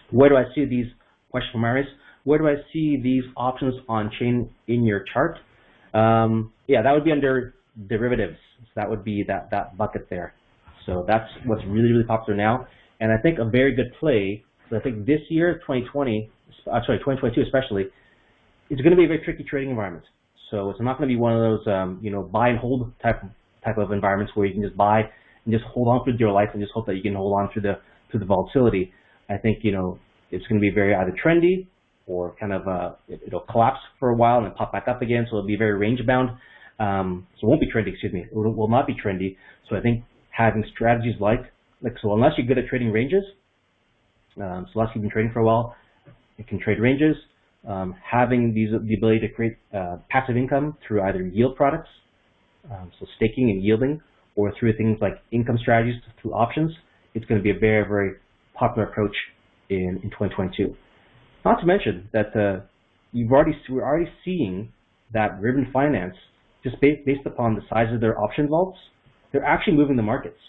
where do I see these, question from Marius, where do I see these options on chain in your chart? Yeah, that would be under derivatives. So that would be that bucket there. So that's what's really, really popular now. And I think a very good play, so I think this year, 2022 especially, it's going to be a very tricky trading environment. So it's not going to be one of those, you know, buy and hold type of environments where you can just buy and just hold on through your life and just hope that you can hold on through the volatility. I think, you know, it's going to be very either trendy or kind of it'll collapse for a while and then pop back up again. So it'll be very range bound. So it won't be trendy, excuse me. It will not be trendy. So I think having strategies so unless you're good at trading ranges, so unless you've been trading for a while, you can trade ranges. Having the ability to create passive income through either yield products, so staking and yielding, or through things like income strategies through options, it's going to be a very, very popular approach in 2022. Not to mention that we're already seeing that Ribbon Finance, just based upon the size of their option vaults, they're actually moving the markets.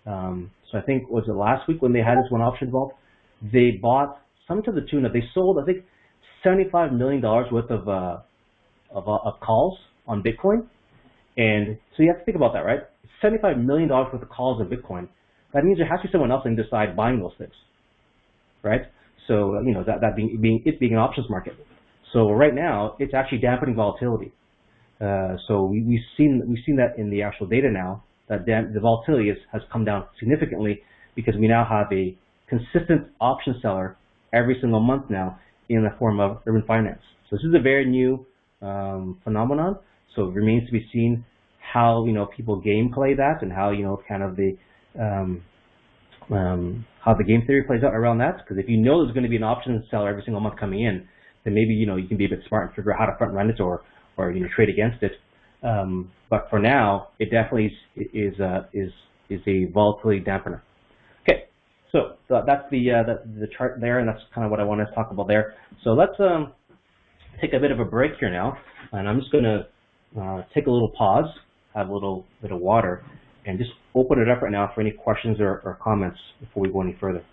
So I think, was it last week when they had this one option vault, they bought some to the tune of, they sold, I think, $75 million worth of calls on Bitcoin. And so you have to think about that, right? $75 million worth of calls on Bitcoin. That means there has to be someone else that can decide buying those things, right? So, you know, that being an options market. So right now, it's actually dampening volatility. So we've seen that in the actual data now, that the volatility has come down significantly because we now have a consistent option seller every single month now in the form of Urban Finance. So this is a very new phenomenon. So it remains to be seen how, you know, people gameplay that and how, you know, kind of the how the game theory plays out around that. Because if you know there's going to be an option seller every single month coming in, then maybe, you know, you can be a bit smart and figure out how to front run it or you know, trade against it. But for now, it definitely is a volatility dampener. Okay, so that's the chart there, and that's kind of what I want to talk about there. So let's take a bit of a break here now, and I'm just going to take a little pause, have a little bit of water, and just open it up right now for any questions or comments before we go any further.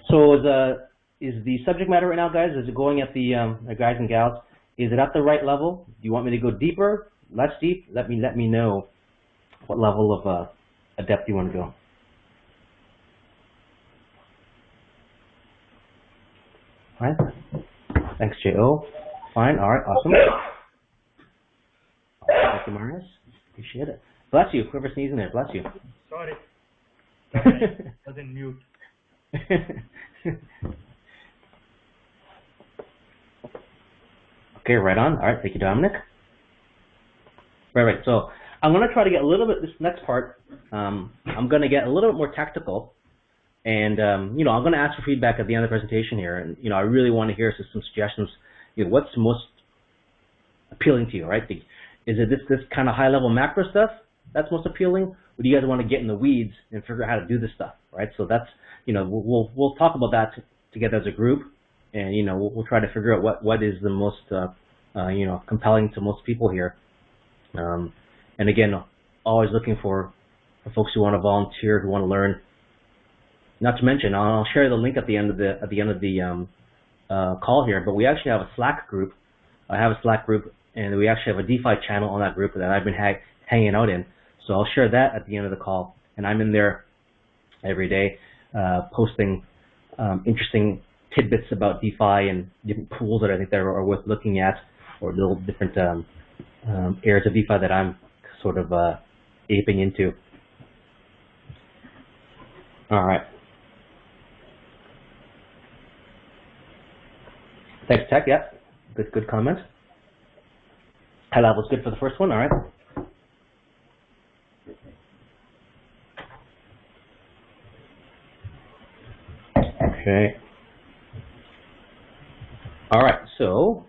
So is the subject matter right now, guys, is it going at the guys and gals, is it at the right level? Do you want me to go deeper, less deep? Let me know what level of a depth you want to go. All right. Thanks, J.O. Fine. All right. Awesome. Thank you, Marius. Appreciate it. Bless you. Whoever sneezing there, bless you. Sorry. Doesn't mute. Okay, right on. All right, thank you, Dominic. Right. So I'm going to try to get a little bit, this next part, I'm going to get a little bit more tactical. And, you know, I'm going to ask for feedback at the end of the presentation here. And, you know, I really want to hear some suggestions. You know, what's most appealing to you, right? Is it this kind of high-level macro stuff that's most appealing? Or do you guys want to get in the weeds and figure out how to do this stuff, right? So that's, you know, we'll talk about that together as a group. And, you know, we'll try to figure out what is the most, you know, compelling to most people here. And again, always looking for folks who want to volunteer, who want to learn. Not to mention, I'll share the link at the end of the call here. But we actually have a Slack group. I have a Slack group, and we actually have a DeFi channel on that group that I've been hanging out in. So I'll share that at the end of the call, and I'm in there every day, posting interesting tidbits about DeFi and different pools that I think that are worth looking at, or little different areas of DeFi that I'm sort of aping into. All right. Thanks, Tech. Yeah, good comment. High level is good for the first one. All right. Okay. All right. So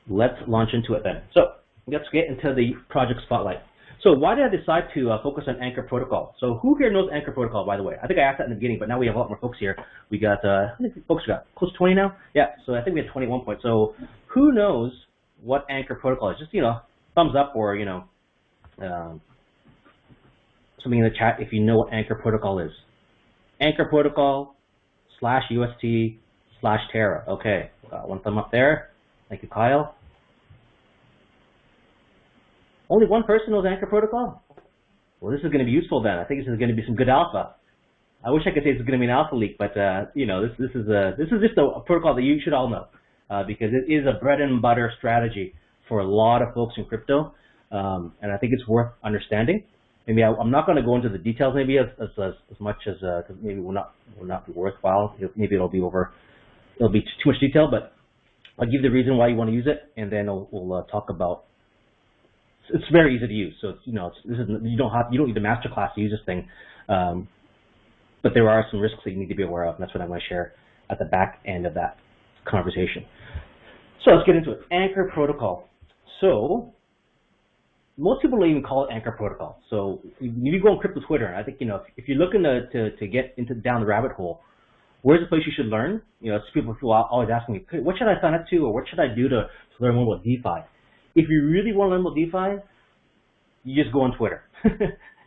let's launch into it then. So let's get into the project spotlight. So why did I decide to focus on Anchor Protocol? So who here knows Anchor Protocol, by the way? I think I asked that in the beginning, but now we have a lot more folks here. We got, how many folks we got? Close to 20 now? Yeah, so I think we have 21 points. So who knows what Anchor Protocol is? Just, thumbs up or, something in the chat if you know what Anchor Protocol is. Anchor Protocol /UST/Terra. Okay, one thumb up there. Thank you, Kyle. Only one person knows Anchor Protocol? Well, this is going to be useful then. I think this is going to be some good alpha. I wish I could say this is going to be an alpha leak, but this is just a protocol that you should all know because it is a bread and butter strategy for a lot of folks in crypto, and I think it's worth understanding. Maybe I'm not going to go into the details maybe as much as cause maybe will not be worthwhile. Maybe it'll be too much detail, but I'll give the reason why you want to use it, and then we'll talk about. It's very easy to use, so you don't need a master class to use this thing, but there are some risks that you need to be aware of, and that's what I'm going to share at the back end of that conversation. So let's get into it. Anchor Protocol. So most people don't even call it Anchor Protocol. So if you go on crypto Twitter, I think if you're looking to get down the rabbit hole, where's the place you should learn? People are always asking me, what should I sign up to, or what should I do to learn more about DeFi? If you really want to learn about DeFi, you just go on Twitter.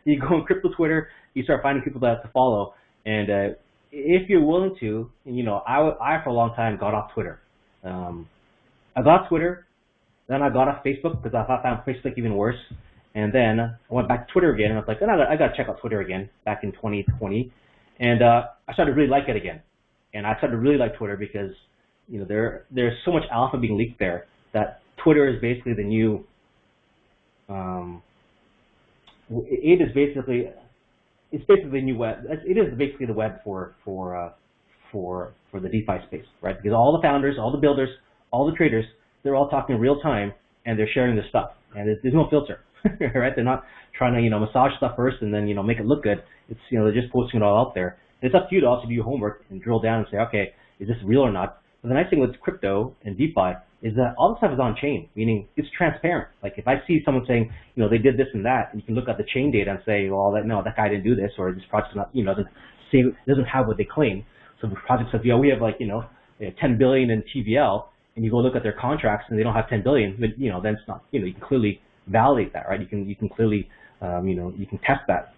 You go on crypto Twitter, you start finding people to follow, and if you're willing to, I for a long time got off Twitter. I got off Twitter, then I got off Facebook because I found Facebook even worse, and then I went back to Twitter again, and I was like, I got to check out Twitter again back in 2020, and I started to really like it again, and I started to really like Twitter because there's so much alpha being leaked there that Twitter is basically the new. It's basically the new web. It is basically the web for the DeFi space, right? Because all the founders, all the builders, all the traders, they're all talking in real time and they're sharing their stuff, and there's no filter, right? They're not trying to massage stuff first and then make it look good. It's they're just posting it all out there. And it's up to you to also do your homework and drill down and say, okay, is this real or not? But the nice thing with crypto and DeFi is that all the stuff is on chain, meaning it's transparent. Like if I see someone saying, they did this and that, and you can look at the chain data and say, well, that guy didn't do this, or this project's not, doesn't have what they claim. So the project says, we have 10 billion in TVL, and you go look at their contracts and they don't have 10 billion, but then it's not, you can clearly validate that, right? You can clearly, you can test that.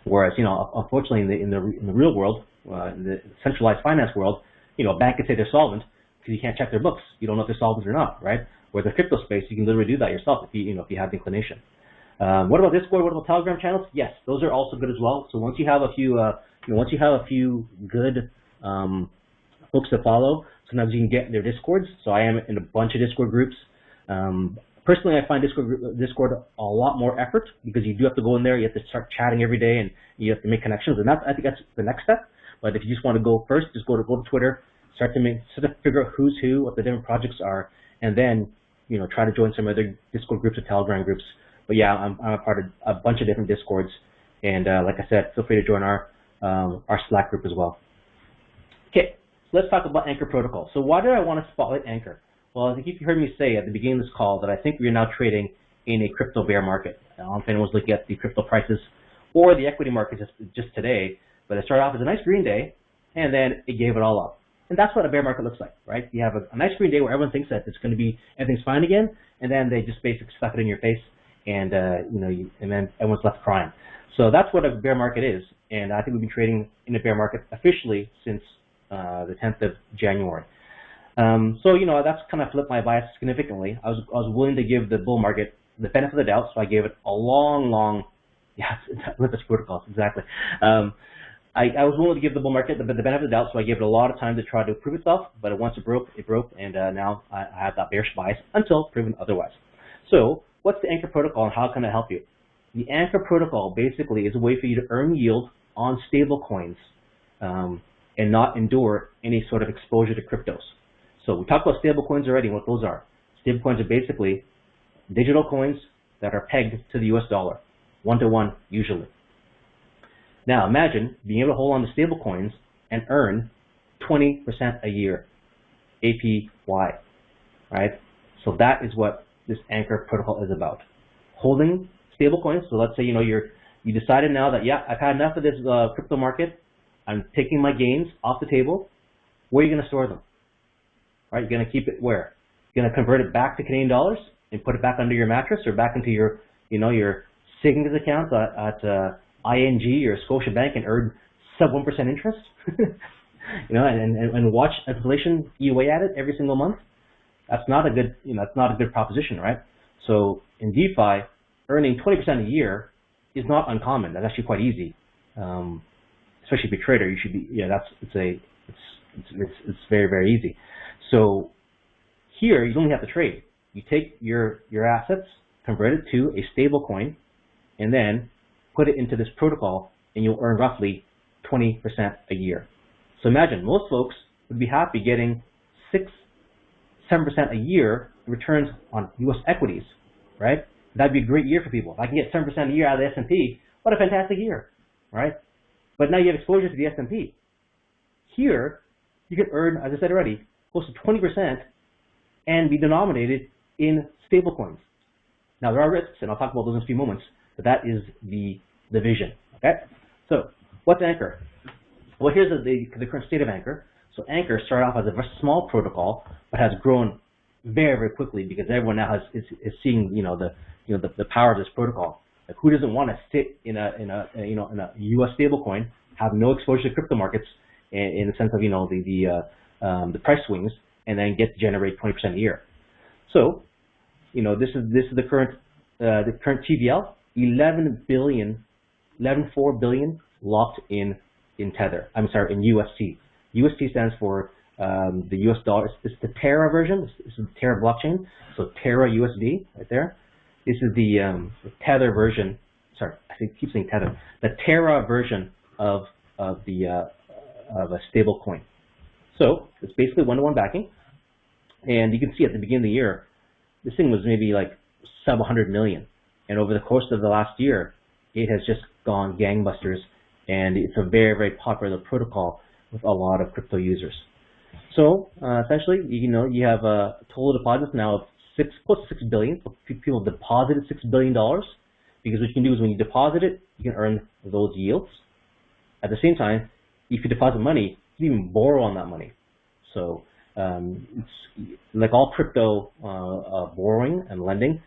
Whereas, unfortunately in the real world, in the centralized finance world, a bank could say they're solvent because you can't check their books. You don't know if they're solvent or not, right? Where the crypto space, you can literally do that yourself if you have the inclination. What about Discord? What about Telegram channels? Yes, those are also good as well. So once you have a few, good folks to follow, sometimes you can get their Discords. So I am in a bunch of Discord groups. Personally, I find Discord a lot more effort because you do have to go in there. You have to start chatting every day, and you have to make connections. And I think that's the next step. But if you just want to go first, just go to Twitter, start to figure out who's who, what the different projects are, and then try to join some other Discord groups or Telegram groups. But yeah, I'm a part of a bunch of different Discords, and like I said, feel free to join our Slack group as well. Okay, so let's talk about Anchor Protocol. So why did I want to spotlight Anchor? Well, I think you heard me say at the beginning of this call that I think we're now trading in a crypto bear market. I don't know if anyone's looking at the crypto prices or the equity market just today. But it started off as a nice green day, and then it gave it all up. And that's what a bear market looks like, right? You have a nice green day where everyone thinks that it's going to be, everything's fine again, and then they just basically stuff it in your face, and and then everyone's left crying. So that's what a bear market is, and I think we've been trading in a bear market officially since the 10th of January. So that's kind of flipped my bias significantly. I was willing to give the bull market the benefit of the doubt, so I gave it a long, Olympus protocols, exactly. I was willing to give the bull market the benefit of the doubt, so I gave it a lot of time to try to prove itself, but once it broke, and now I have that bearish bias until proven otherwise. So what's the Anchor Protocol and how can it help you? The Anchor Protocol basically is a way for you to earn yield on stable coins and not endure any sort of exposure to cryptos. So we talked about stable coins already and what those are. Stable coins are basically digital coins that are pegged to the US dollar, 1-to-1 usually. Now imagine being able to hold on to stable coins and earn 20% a year, APY, right? So that is what this Anchor Protocol is about. Holding stable coins. So let's say you decided now that I've had enough of this crypto market. I'm taking my gains off the table. Where are you going to store them? Right? You're going to keep it where? You're going to convert it back to Canadian dollars and put it back under your mattress or back into your your savings account at ING or Scotiabank and earn sub 1% interest. and watch inflation eat away at it every single month. That's not a good that's not a good proposition, right? So in DeFi, earning 20% a year is not uncommon. That's actually quite easy. Especially if you're a trader, you should be it's very, very easy. So here you only have to trade. You take your assets, convert it to a stable coin, and then put it into this protocol, and you'll earn roughly 20% a year. So imagine most folks would be happy getting 6-7% a year returns on U.S. equities, right? That'd be a great year for people. If I can get 7% a year out of the S&P, what a fantastic year, right? But now you have exposure to the S&P. Here, you can earn, as I said already, close to 20% and be denominated in stable coins. Now there are risks, and I'll talk about those in a few moments, but that is the vision, okay? So what's Anchor? Well, here's the current state of Anchor. So Anchor started off as a very small protocol, but has grown very, very quickly because everyone now is seeing the power of this protocol. Like, who doesn't want to sit in a U.S. stablecoin, have no exposure to crypto markets in the sense of the price swings, and then get to generate 20% a year. So this is the current TVL, 11.4 billion locked in Tether. I'm sorry, in UST. UST stands for the US dollar. It's the Terra version. This is the Terra blockchain. So Terra USD right there. This is the Tether version. Sorry, I keep saying Tether. The Terra version of a stable coin. So it's basically one-to-one backing, and you can see at the beginning of the year, this thing was maybe like sub 100 million, and over the course of the last year, it has just gone gangbusters, and it's a very, very popular protocol with a lot of crypto users. So essentially, you have total deposits now of close to $6 billion. So people deposited $6 billion, because what you can do is when you deposit it, you can earn those yields. At the same time, if you deposit money, you can even borrow on that money. So it's like all crypto borrowing and lending,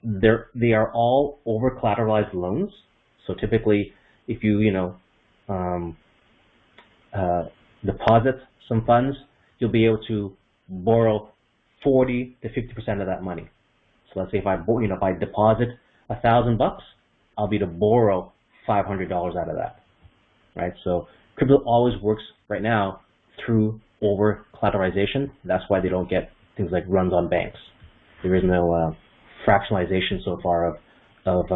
they are all over collateralized loans. So typically, if you deposit some funds, you'll be able to borrow 40 to 50% of that money. So let's say if I deposit $1,000, I'll be able to borrow $500 out of that, right? So crypto always works right now through over collateralization. That's why they don't get things like runs on banks. There is no fractionalization so far of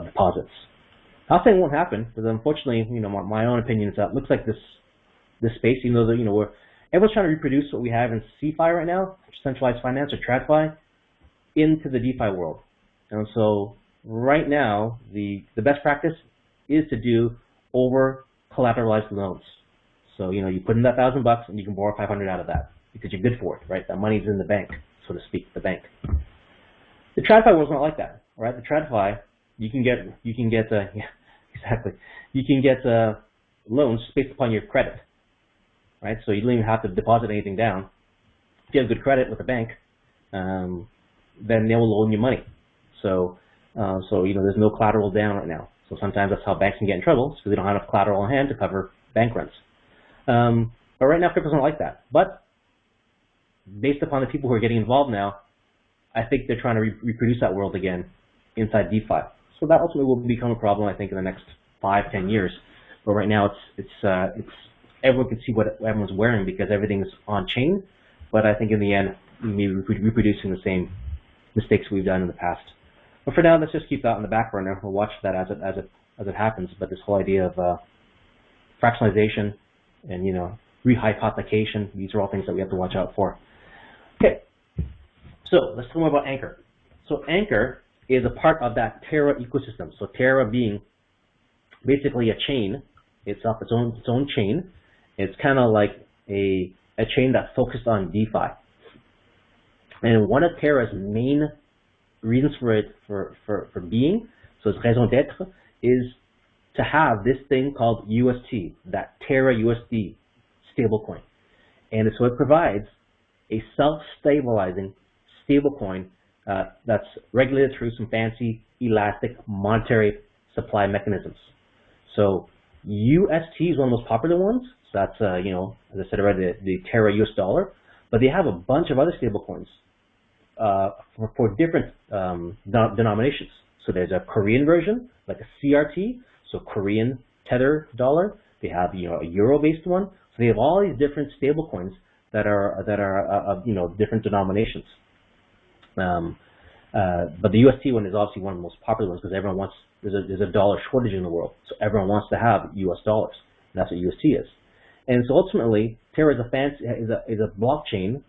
deposits. I'm not saying it won't happen, because unfortunately, my own opinion is that it looks like this space, even though everyone's trying to reproduce what we have in CeFi right now, centralized finance or TradFi, into the DeFi world. And so right now, the best practice is to do over collateralized loans. So you put in that $1,000 and you can borrow 500 out of that because you're good for it, right? That money's in the bank, so to speak, the bank. The TradFi world's not like that, right? The TradFi, you can get loans based upon your credit, right? So you don't even have to deposit anything down. If you have good credit with a bank, then they will loan you money. So there's no collateral down right now. So sometimes that's how banks can get in trouble, because they don't have enough collateral on hand to cover bank rents. But right now, crypto's not like that. But based upon the people who are getting involved now, I think they're trying to reproduce that world again inside DeFi. So that ultimately will become a problem, I think, in the next 5-10 years. But right now, it's everyone can see what everyone's wearing because everything's on chain. But I think in the end, we may be reproducing the same mistakes we've done in the past. But for now, let's just keep that on the back burner. We'll watch that as it happens. But this whole idea of fractionalization and rehypothecation, these are all things that we have to watch out for. Okay, so let's talk more about Anchor. So Anchor is a part of that Terra ecosystem. So Terra being basically a chain, its own chain. It's kind of like a chain that's focused on DeFi. And one of Terra's main reasons for it for being, so its raison d'être, is to have this thing called UST, that Terra USD stablecoin. And so it provides a self-stabilizing stablecoin that's regulated through some fancy, elastic monetary supply mechanisms. So UST is one of the most popular ones. So that's, as I said already, the Terra US dollar. But they have a bunch of other stablecoins for different denominations. So there's a Korean version, like a CRT, so Korean Tether dollar. They have a euro-based one. So they have all these different stablecoins that are different denominations. But the UST one is obviously one of the most popular ones because everyone wants. There's a dollar shortage in the world, so everyone wants to have US dollars. And that's what UST is. And so ultimately, Terra is a blockchain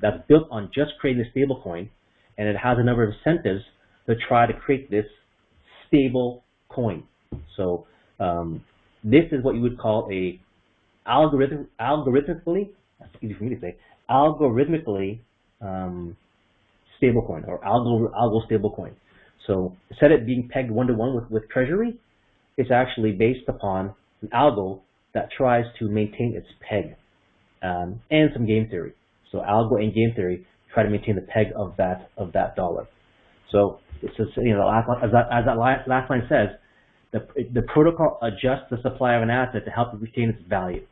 that's built on just creating a stable coin, and it has a number of incentives to try to create this stable coin. So this is what you would call a algorithmically, that's easy for me to say, algorithmically stable coin, or algo stable coin. So instead of being pegged one-to-one with Treasury, it's actually based upon an algo that tries to maintain its peg, and some game theory. So algo and game theory try to maintain the peg of that dollar. So it's just, as that last line says, the protocol adjusts the supply of an asset to help it retain its value.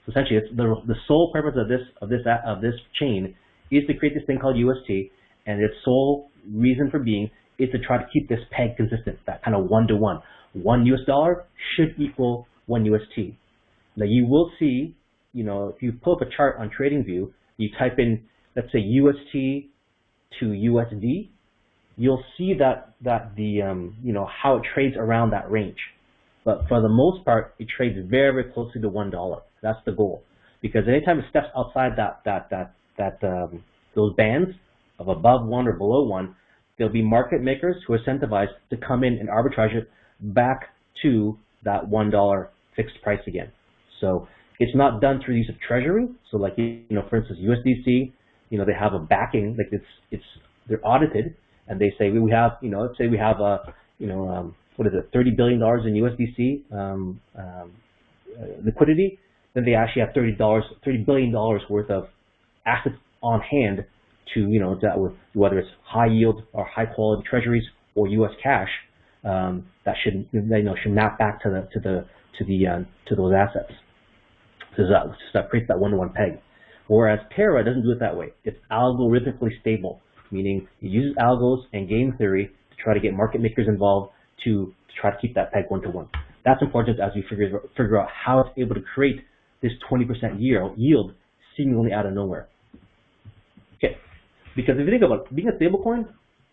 So essentially, it's the sole purpose of this chain is to create this thing called UST, and its sole reason for being is to try to keep this peg consistent, that kind of one-to-one. One US dollar should equal one UST. Now you will see, if you pull up a chart on TradingView, you type in, let's say, UST to USD, you'll see that the how it trades around that range. But for the most part, it trades very, very closely to $1. That's the goal, because anytime it steps outside those bands of above 1 or below 1, there'll be market makers who are incentivized to come in and arbitrage it back to that $1 fixed price again. So it's not done through the use of Treasury. So like, for instance, USDC, they have a backing, like they're audited, and they say we have, let's say we have what is it, $30 billion in USDC liquidity, then they actually have $30 billion worth of assets on hand to, whether it's high yield or high quality treasuries or U.S. cash, that should map back to those assets. So that creates that one-to-one peg. Whereas Terra doesn't do it that way. It's algorithmically stable, meaning it uses algos and game theory to try to get market makers involved to try to keep that peg one-to-one. That's important as we figure out how it's able to create this 20% yield seemingly out of nowhere. Okay, because if you think about it, being a stablecoin,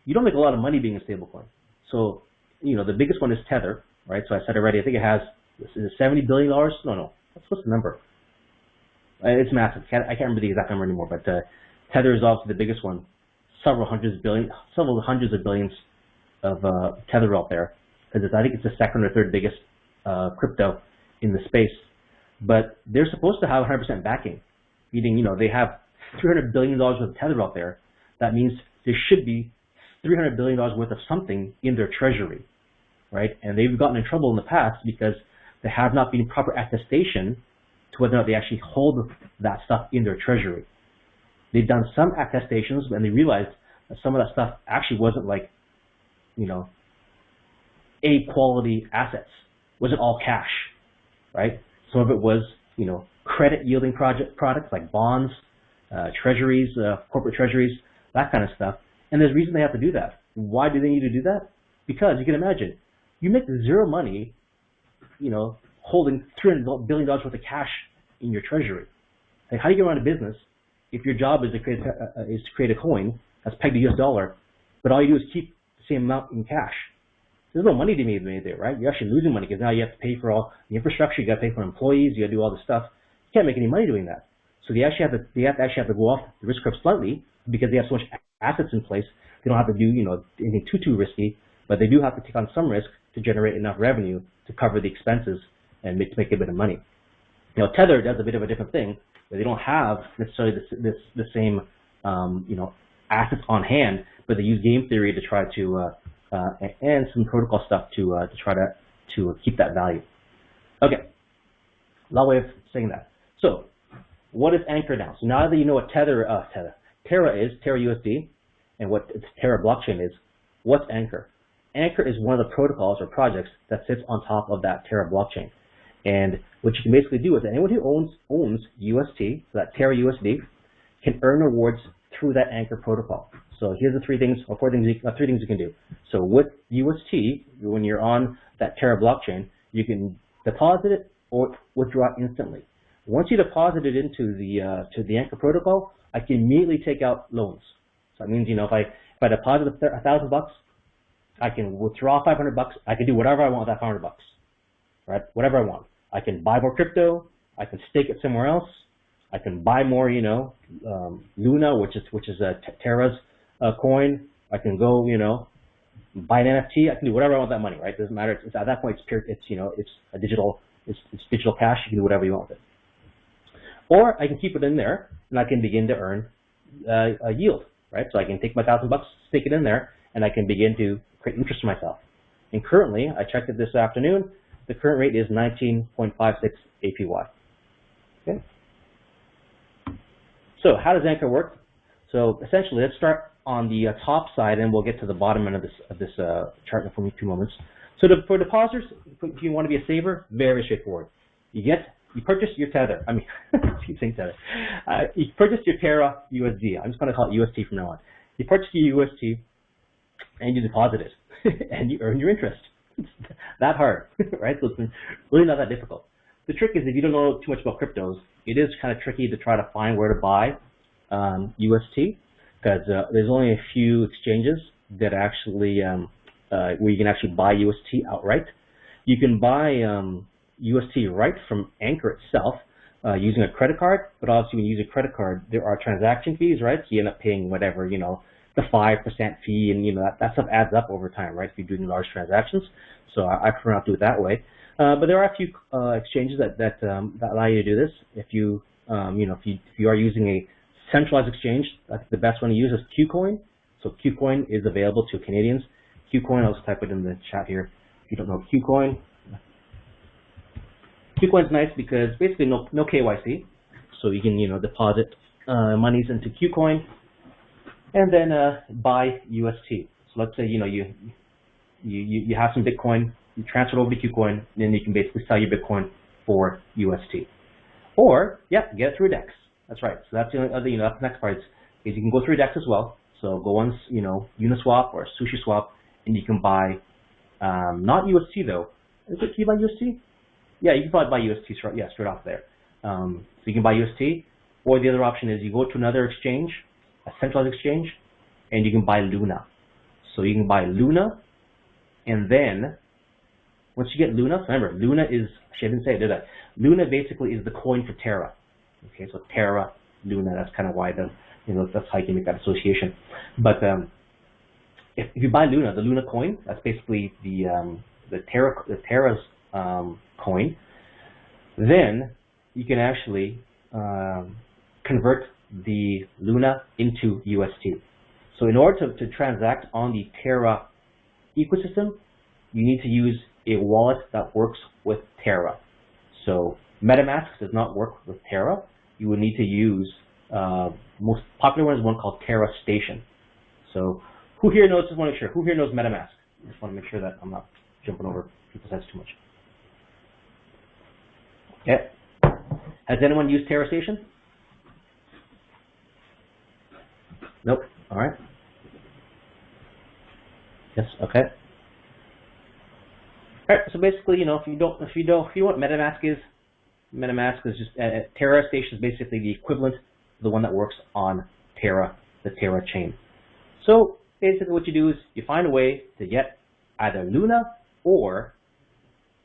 you don't make a lot of money being a stablecoin. So, the biggest one is Tether, right? So I said already, I think it has, is it $70 billion? No. What's the number? It's massive. I can't remember the exact number anymore, but Tether is obviously the biggest one. Several hundreds of billions of Tether out there, because I think it's the second or third biggest crypto in the space. But they're supposed to have 100% backing, meaning they have $300 billion worth of Tether out there. That means there should be $300 billion worth of something in their treasury, right? And they've gotten in trouble in the past because there have not been proper attestation to whether or not they actually hold that stuff in their treasury. They've done some attestations, and they realized that some of that stuff actually wasn't like, A quality assets. It wasn't all cash, right? Some of it was, credit yielding products like bonds, treasuries, corporate treasuries, that kind of stuff. And there's a reason they have to do that. Why do they need to do that? Because you can imagine, you make zero money, holding $300 billion worth of cash in your treasury. Like, how do you get around a business if your job is to create a coin that's pegged to US dollar, but all you do is keep the same amount in cash? There's no money to be made there, right? You're actually losing money because now you have to pay for all the infrastructure, you got to pay for employees, you got to do all this stuff. You can't make any money doing that. So they have to go off the risk curve slightly because they have so much assets in place. They don't have to do anything too risky, but they do have to take on some risk to generate enough revenue to cover the expenses and make a bit of money. Tether does a bit of a different thing, where they don't have necessarily the same assets on hand, but they use game theory to try to and some protocol stuff to try to keep that value. Okay, long way of saying that. So, what is Anchor now? So now that you know what Terra is, Terra USD, and what Terra blockchain is, what's Anchor? Anchor is one of the protocols or projects that sits on top of that Terra blockchain. And what you can basically do is anyone who owns UST, so that Terra USD, can earn rewards through that Anchor protocol. So here's the three things you can do. So with UST, when you're on that Terra blockchain, you can deposit it or withdraw it instantly. Once you deposit it into the Anchor protocol, I can immediately take out loans. So that means, you know, if I deposit $1,000, I can withdraw $500. I can do whatever I want with that $500, right? Whatever I want. I can buy more crypto. I can stake it somewhere else. I can buy more, you know, Luna, which is Terra's coin. I can go, you know, buy an NFT. I can do whatever I want with that money, right? It doesn't matter. It's, at that point, it's you know, it's digital cash. You can do whatever you want with it. Or I can keep it in there, and I can begin to earn a yield, right? So I can take my $1,000, stick it in there, and I can begin to create interest for myself. And currently, I checked it this afternoon, the current rate is 19.56 APY. Okay. So how does Anchor work? So essentially, let's start on the top side, and we'll get to the bottom end of this chart in a few moments. So for depositors, if you want to be a saver, very straightforward. You purchase your Tether. I mean, I keep saying Tether. You purchase your Terra USD. I'm just going to call it UST from now on. You purchase your UST, and you deposit it, and you earn your interest. It's that hard, right? So it's really not that difficult. The trick is if you don't know too much about cryptos, it is kind of tricky to try to find where to buy UST, because there's only a few exchanges that actually where you can actually buy UST outright. You can buy UST right from Anchor itself using a credit card, but obviously when you use a credit card, there are transaction fees, right? So you end up paying whatever, you know, the 5% fee, and you know that stuff adds up over time, right? If you're doing large transactions, so I prefer not to do it that way. But there are a few exchanges that allow you to do this. If you if you are using a centralized exchange, I think the best one to use is KuCoin. So KuCoin is available to Canadians. KuCoin, I'll just type it in the chat here. If you don't know KuCoin, KuCoin's nice because basically no KYC, so you can deposit monies into KuCoin and then buy UST. So let's say you have some Bitcoin, you transfer it over to KuCoin, and then you can basically sell your Bitcoin for UST. Or get it through DEX. That's right. So that's the other that's the next part is you can go through DEX as well. So go on Uniswap or SushiSwap, and you can buy not UST though. Can you buy UST? Yeah, you can probably buy UST straight off there. So you can buy UST, or the other option is you go to another exchange, a centralized exchange, and you can buy Luna. So you can buy Luna, and then once you get Luna, remember Luna is, I didn't say it, did I? Luna basically is the coin for Terra. Okay, so Terra, Luna, that's kind of why that's how you can make that association. But if you buy Luna, the Luna coin, that's basically the Terra's coin, then you can actually convert the Luna into UST. So in order to transact on the Terra ecosystem, you need to use a wallet that works with Terra. So MetaMask does not work with Terra. You would need to use most popular one is one called Terra Station. So who here knows? Just want to make sure. Who here knows MetaMask? I just want to make sure that I'm not jumping over people's heads too much. Yeah. Has anyone used Terra Station? Nope. All right. Yes. Okay. All right. So basically, if you know what MetaMask is just Terra Station is basically the equivalent of the one that works on Terra, the Terra chain. So basically, what you do is you find a way to get either Luna or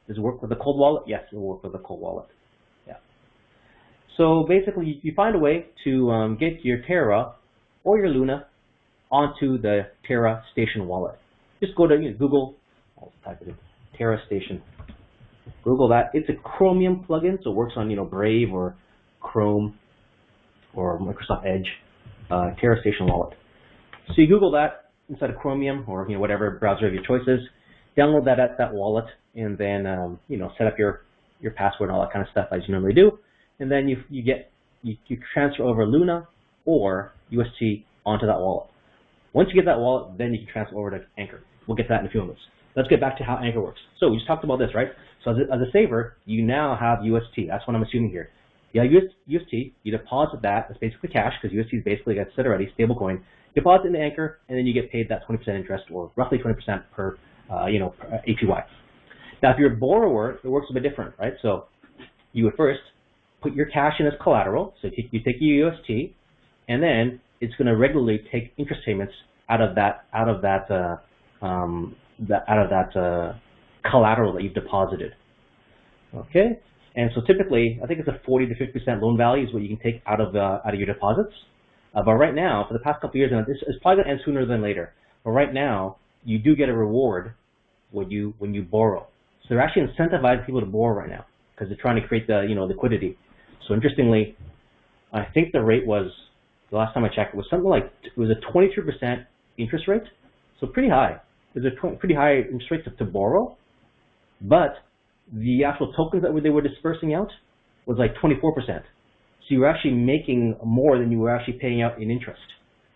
does it work with a cold wallet? Yes, it will work with a cold wallet. Yeah. So basically, you find a way to get your Terra or your Luna onto the Terra Station wallet. Just go to Google. I'll type it in. Terra Station. Google that. It's a Chromium plugin, so it works on Brave or Chrome or Microsoft Edge. Terra Station wallet. So you Google that inside of Chromium or whatever browser of your choice is, download that wallet, and then set up your password and all that kind of stuff as you normally do, and then you transfer over Luna or UST onto that wallet. Once you get that wallet, then you can transfer over to Anchor. We'll get to that in a few minutes. Let's get back to how Anchor works. So we just talked about this, right? So as a saver, you now have UST. That's what I'm assuming here. You have UST, you deposit that. That's basically cash, because UST is basically, like I said already, stable coin. Deposit into Anchor, and then you get paid that 20% interest, or roughly 20% per APY. Now, if you're a borrower, it works a bit different, right? So you would first put your cash in as collateral. So you take your UST, and then it's going to regularly take interest payments out of that collateral that you've deposited. Okay, and so typically, I think it's a 40 to 50% loan value is what you can take out of your deposits. But right now, for the past couple of years, and this is probably going to end sooner than later. But right now, you do get a reward when you borrow. So they're actually incentivizing people to borrow right now because they're trying to create the liquidity. So interestingly, I think the rate was, the last time I checked, it was something like, it was a 22% interest rate. So pretty high. It was a pretty high interest rate to borrow, but the actual tokens that they were dispersing out was like 24%. So you were actually making more than you were actually paying out in interest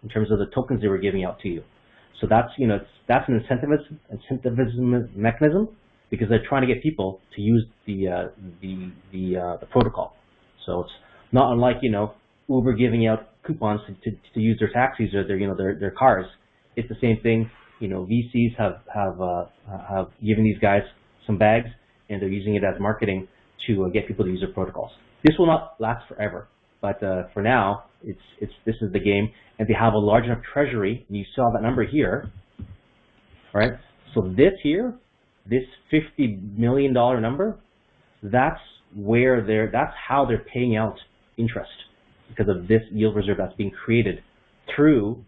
in terms of the tokens they were giving out to you. So that's that's an incentivism mechanism, because they're trying to get people to use the protocol. So it's not unlike Uber giving out coupons to use their taxis or their cars. It's the same thing. VCs have given these guys some bags, and they're using it as marketing to get people to use their protocols. This will not last forever, but for now, this is the game, and they have a large enough treasury. And you saw that number here, right? So this $50 million number, that's how they're paying out interest, because of this yield reserve that's being created through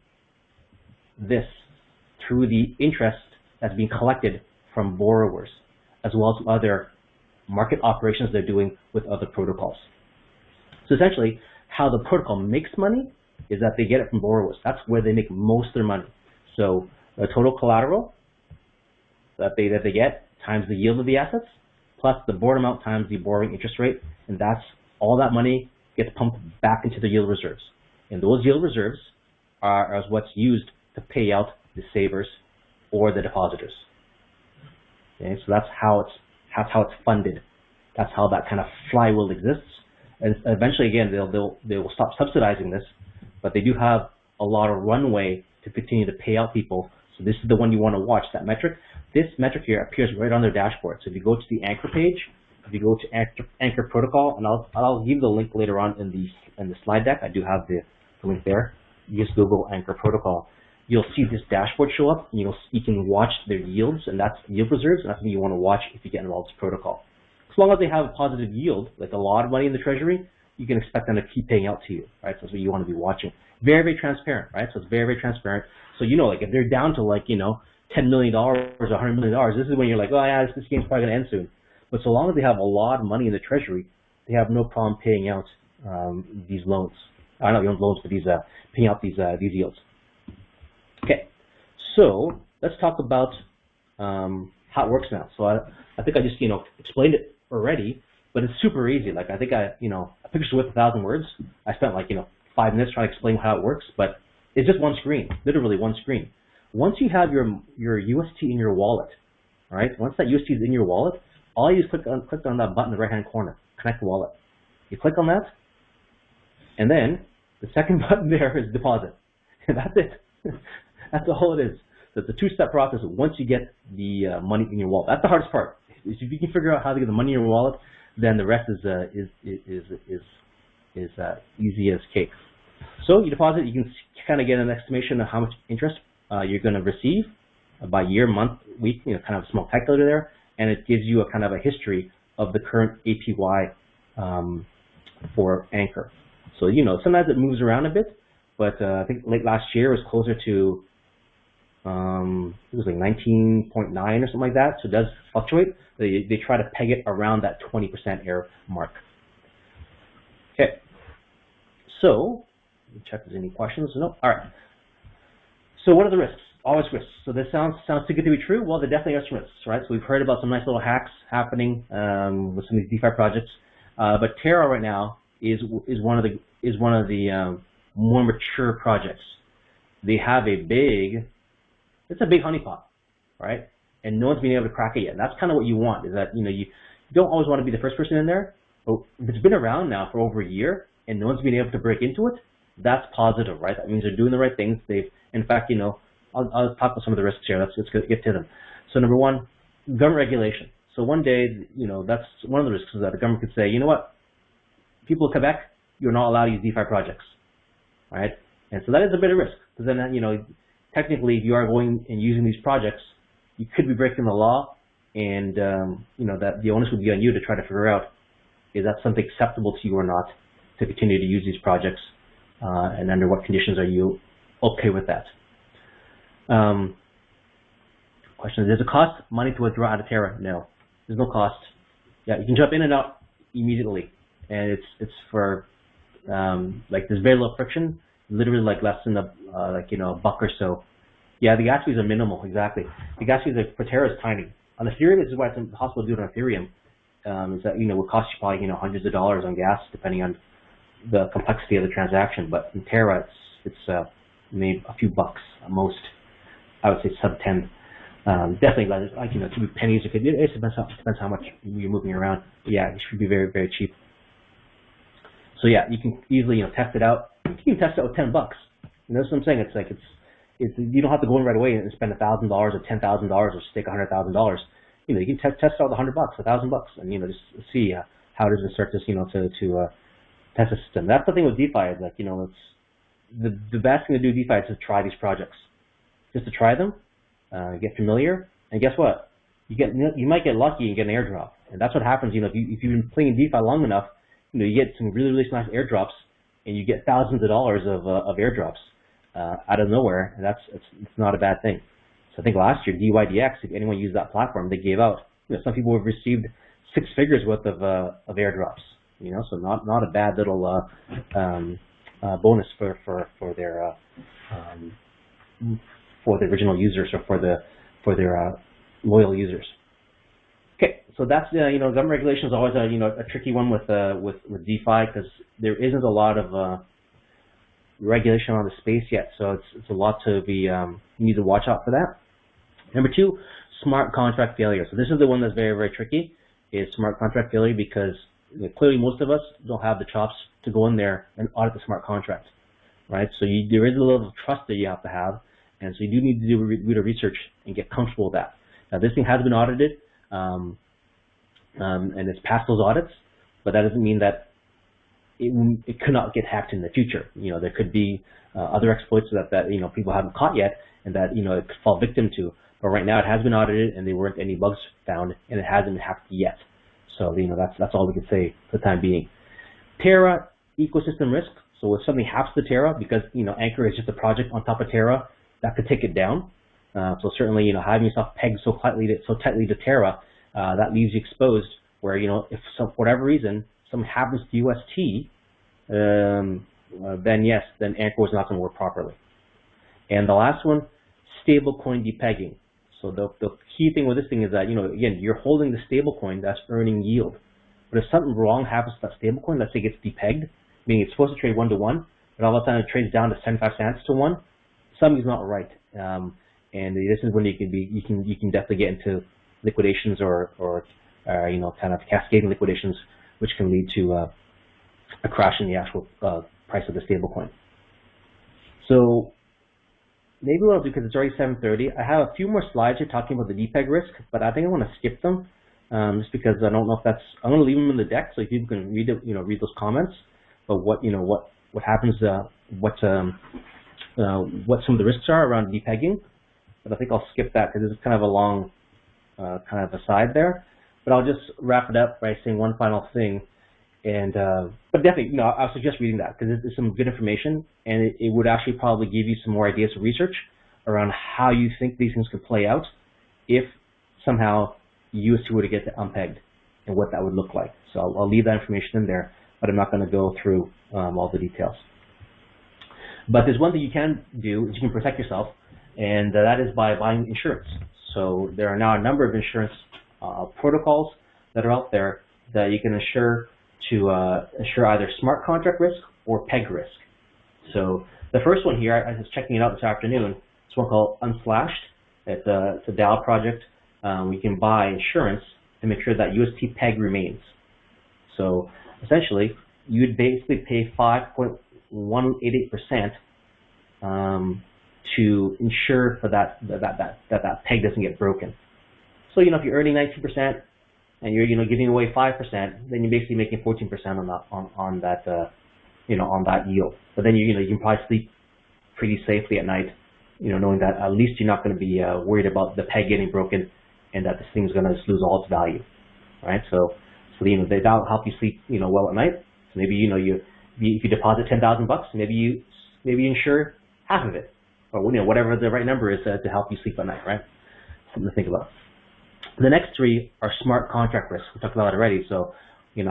the interest that's being collected from borrowers, as well as other market operations they're doing with other protocols. So essentially, how the protocol makes money is that they get it from borrowers. That's where they make most of their money. So the total collateral that they get times the yield of the assets, plus the borrowed amount times the borrowing interest rate, and that's all that money gets pumped back into the yield reserves. And those yield reserves are what's used to pay out the savers or the depositors. Okay, so that's how it's funded. That's how that kind of flywheel exists. And eventually, again, they will stop subsidizing this, but they do have a lot of runway to continue to pay out people. So this is the one you want to watch, that metric. This metric here appears right on their dashboard. So if you go to the Anchor page, if you go to Anchor Protocol, and I'll give the link later on in the slide deck. I do have the link there. You just Google Anchor Protocol. You'll see this dashboard show up, and you can watch their yields, and that's yield reserves, and that's what you want to watch if you get involved in this protocol. As long as they have a positive yield, like a lot of money in the treasury, you can expect them to keep paying out to you, right? So that's what you want to be watching. Very, very transparent, right? So it's very, very transparent. So like if they're down to like $10 million or $100 million, this is when you're like, oh yeah, this game's probably gonna end soon. But so long as they have a lot of money in the treasury, they have no problem paying out these loans. Not loans, but paying out these yields. Okay, so let's talk about how it works now. So I think I just explained it already, but it's super easy. Like I think a picture's worth 1,000 words. I spent like 5 minutes trying to explain how it works, but it's just one screen, literally one screen. Once you have your UST in your wallet, all right? Once that UST is in your wallet, all you do is click on that button in the right-hand corner, connect wallet. You click on that, and then the second button there is deposit, and that's it. That's all it is. So it's a two-step process once you get the money in your wallet. That's the hardest part. If you can figure out how to get the money in your wallet, then the rest is easy as cake. So you deposit, you can kind of get an estimation of how much interest you're going to receive by year, month, week, kind of a small calculator there, and it gives you a kind of a history of the current APY for Anchor. So sometimes it moves around a bit, but I think late last year it was closer to it was like 19.9 or something like that. So it does fluctuate. They try to peg it around that 20% error mark. Okay. So let me check if there's any questions. No. All right. So what are the risks? Always risks. So this sounds too good to be true. Well, there definitely are some risks, right? So we've heard about some nice little hacks happening with some of these DeFi projects, but Terra right now is one of the more mature projects. They have it's a big honeypot, right? And no one's been able to crack it yet. And that's kind of what you want. Is that you don't always want to be the first person in there, but if it's been around now for over a year and no one's been able to break into it, that's positive, right? That means they're doing the right things. In fact, I'll talk about some of the risks here. Let's get to them. So number one, government regulation. So one day, that's one of the risks is that the government could say, you know what, people of Quebec, you're not allowed to use DeFi projects, right? And so that is a bit of risk because then, technically, if you are going and using these projects, you could be breaking the law, and that the onus would be on you to try to figure out is that something acceptable to you or not to continue to use these projects, and under what conditions are you okay with that? Question: Does it cost money to withdraw out of Terra? No, there's no cost. Yeah, you can jump in and out immediately, and it's for there's very low friction, literally less than a buck or so. Yeah, the gas fees are minimal. Exactly, the gas fees for Terra is tiny. On Ethereum, this is why it's impossible to do it on Ethereum. Is that it would cost you probably hundreds of dollars on gas depending on the complexity of the transaction. But in Terra, it's maybe a few bucks at most. I would say sub 10. Definitely, it could be pennies. It depends how much you're moving around. But yeah, it should be very, very cheap. So yeah, you can easily test it out. You can test it out with $10. That's what I'm saying. It's you don't have to go in right away and spend $1,000 or $10,000 or stake $100,000. You can test out the $100, $1,000, and just see how does it start to to test the system. That's the thing with DeFi is it's the best thing to do DeFi is to try these projects. Just to try them, get familiar, and guess what? You might get lucky and get an airdrop, and that's what happens. If you've been playing DeFi long enough, you get some really nice airdrops, and you get thousands of dollars of airdrops out of nowhere, and it's not a bad thing. So I think last year DYDX, if anyone used that platform, they gave out. Some people have received 6 figures worth of airdrops. So not a bad little bonus for the original users or for their loyal users. Okay, so that's government regulation is always a tricky one with DeFi because there isn't a lot of regulation on the space yet, so it's a lot to be you need to watch out for that. Number 2, smart contract failure. So this is the one that's very, very tricky, is smart contract failure, because clearly most of us don't have the chops to go in there and audit the smart contract, right? So there is a level of trust that you have to have, and so you do need to do the research and get comfortable with that. Now this thing has been audited, and it's passed those audits, but that doesn't mean that it could not get hacked in the future. There could be other exploits that people haven't caught yet, and that it could fall victim to. But right now it has been audited, and there weren't any bugs found, and it hasn't been hacked yet. So that's all we can say for the time being. Terra ecosystem risk. So if something happens to Terra, because Anchor is just a project on top of Terra, that could take it down. So certainly having yourself pegged so tightly to Terra, that leaves you exposed. Where if for whatever reason something happens to UST, then yes, then Anchor is not going to work properly. And the last one, stablecoin depegging. So the key thing with this thing is that again, you're holding the stablecoin that's earning yield, but if something wrong happens to that stablecoin, let's say it gets depegged, meaning it's supposed to trade 1-to-1, but all of a sudden it trades down to 75 cents to 1, something's not right. And this is when you can definitely get into liquidations or kind of cascading liquidations, which can lead to a crash in the actual price of the stablecoin. So maybe what I'll do, because it's already 7:30, I have a few more slides here talking about the depeg risk, but I think I want to skip them just because I don't know if that's. I'm going to leave them in the deck so people can read it, read those comments. But what happens, what some of the risks are around depegging. But I think I'll skip that because it's kind of a long kind of aside there. But I'll just wrap it up by saying one final thing. And but definitely, I'll suggest reading that because it's some good information, and it would actually probably give you some more ideas of research around how you think these things could play out if somehow UST were to get unpegged and what that would look like. So I'll leave that information in there, but I'm not going to go through all the details. But there's one thing you can do is you can protect yourself. and that is by buying insurance. So there are now a number of insurance protocols that are out there that you can insure to insure either smart contract risk or peg risk. So the first one here, I was checking it out this afternoon. It's one called Unslashed. It's a DAO project. We can buy insurance to make sure that UST peg remains. So essentially, you would basically pay 5.188% to insure for that peg doesn't get broken. So if you're earning 19% and you're giving away 5%, then you're basically making 14% on that yield. But then you can probably sleep pretty safely at night, knowing that at least you're not going to be worried about the peg getting broken and that this thing's going to just lose all its value, right? So that'll help you sleep well at night. So maybe if you deposit $10,000, maybe you insure half of it, or whatever the right number is to help you sleep at night, right? Something to think about. The next three are smart contract risks. We talked about it already. So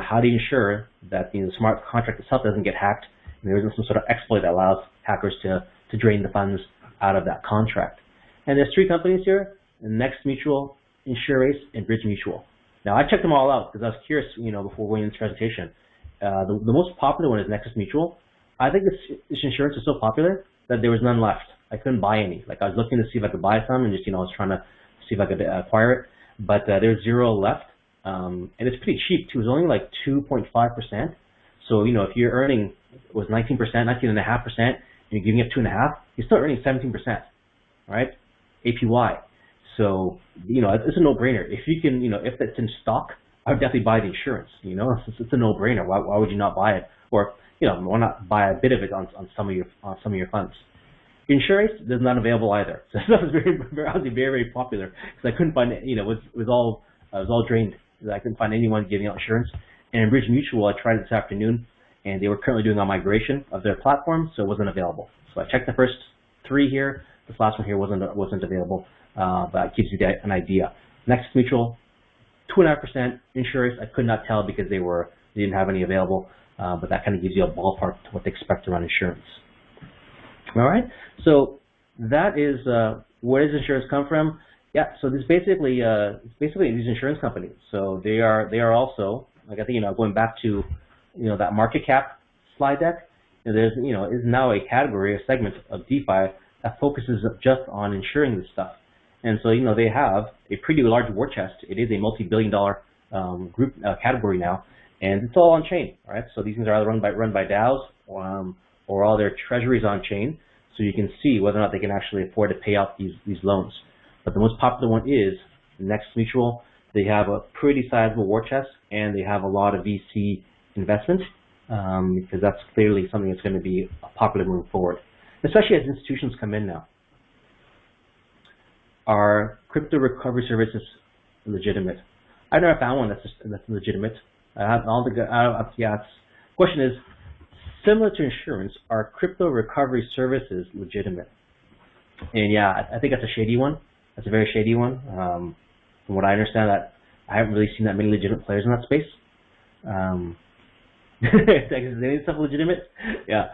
how do you ensure that the smart contract itself doesn't get hacked and there isn't some sort of exploit that allows hackers to drain the funds out of that contract? And there's three companies here: Next Mutual, InsureAce, and Bridge Mutual. Now I checked them all out because I was curious, before going into this presentation. The most popular one is Nexus Mutual. I think this insurance is so popular that there was none left. I couldn't buy any. Like, I was looking to see if I could buy some, and just I was trying to see if I could acquire it, but there's zero left, and it's pretty cheap too. It's only like 2.5%. So if you're earning was 19%, 19.5%, and you're giving up 2.5%, you're still earning 17%, right? APY. So it's a no-brainer. If you can, if that's in stock, I would definitely buy the insurance. It's a no-brainer. Why would you not buy it? Or why not buy a bit of it on some of your funds? Insurance is not available either. So that was obviously very popular because I couldn't find it. It was all drained. I couldn't find anyone giving out insurance. And in Bridge Mutual, I tried it this afternoon, and they were currently doing a migration of their platform, so it wasn't available. So I checked the first three here. This last one here wasn't available, but it gives you an idea. Next Mutual, 2.5%. Insurance, I could not tell because they didn't have any available, but that kind of gives you a ballpark to what to expect around insurance. All right, so that is where does insurance come from? Yeah, so this basically these insurance companies. So they are also, like, I think going back to that market cap slide deck. There's is now a category, a segment of DeFi that focuses just on insuring this stuff. And so they have a pretty large war chest. It is a multi-billion-dollar group category now, and it's all on chain. All right, so these things are either run by DAOs or all their treasuries on chain, so you can see whether or not they can actually afford to pay off these loans. But the most popular one is Next Mutual. They have a pretty sizable war chest, and they have a lot of VC investment, because that's clearly something that's going to be popular moving forward, especially as institutions come in now. Are crypto recovery services legitimate? I've never found one that's legitimate. Question is, similar to insurance, are crypto recovery services legitimate? And yeah, I think that's a shady one. That's a very shady one. From what I understand, that I haven't really seen that many legitimate players in that space. Is any stuff legitimate? Yeah.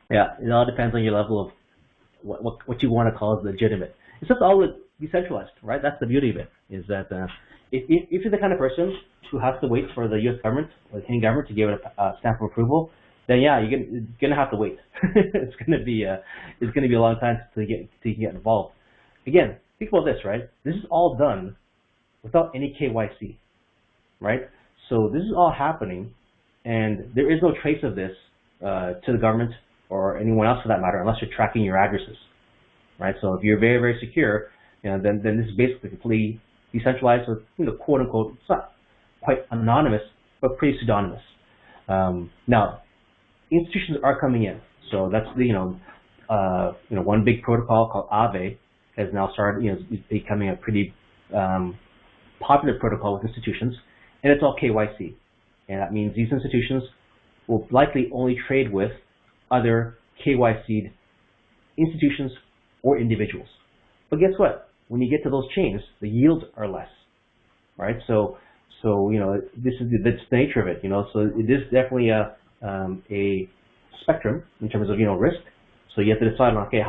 It all depends on your level of what you want to call as legitimate. It's just all decentralized, right? That's the beauty of it. Is that if you're the kind of person who has to wait for the U.S. government or the Canadian government to give it a stamp of approval, then yeah, you're gonna have to wait. It's gonna be a long time to get involved. Again, think about this, right? This is all done without any KYC, right? So this is all happening, and there is no trace of this to the government or anyone else for that matter, unless you're tracking your addresses, right? So if you're very, very secure, then this is basically completely decentralized, or quote unquote, it's not quite anonymous, but pretty pseudonymous. Now, institutions are coming in, so that's one big protocol called Aave has now started, becoming a pretty popular protocol with institutions, and it's all KYC, and that means these institutions will likely only trade with other KYC'd institutions or individuals. But guess what? When you get to those chains, the yields are less, right? So this is the nature of it. So it is definitely a spectrum in terms of risk. So you have to decide on, okay,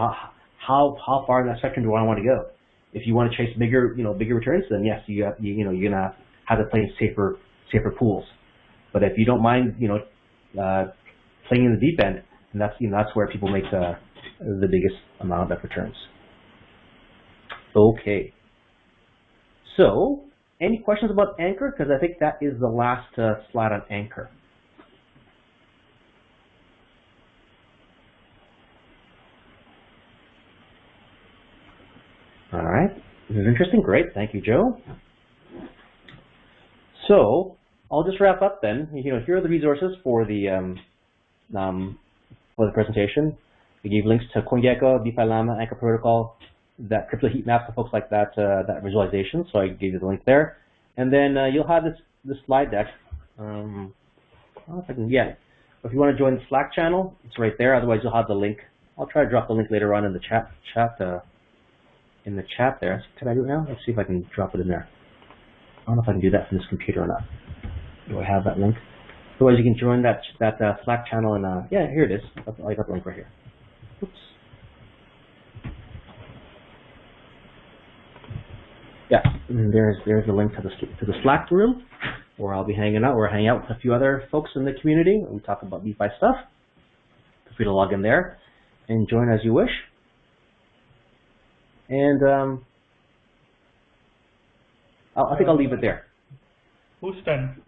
how far in that spectrum do I want to go? If you want to chase bigger returns, then yes, you're gonna have to play in safer pools. But if you don't mind, playing in the deep end, and that's where people make the biggest amount of returns. Okay. So, any questions about Anchor? Because I think that is the last slide on Anchor. All right. This is interesting. Great. Thank you, Joe. So, I'll just wrap up then. Here are the resources for the presentation. We gave links to CoinGecko, DeFi Llama, Anchor Protocol, that crypto heat map for folks like that, that visualization. So I gave you the link there, and then you'll have this slide deck. I don't know if I can. Yeah, if you want to join the Slack channel, it's right there. Otherwise, you'll have the link. I'll try to drop the link later on in the chat there. Can I do it now? Let's see if I can drop it in there. I don't know if I can do that from this computer or not. Do I have that link? Otherwise, you can join that Slack channel, and yeah, here it is. I got the link right here. Oops. Yeah, and there's the link to the Slack room where I'll be hanging out. Or hang out with a few other folks in the community. We talk about DeFi stuff. Feel free to log in there and join as you wish. And I think I'll leave it there. Houston.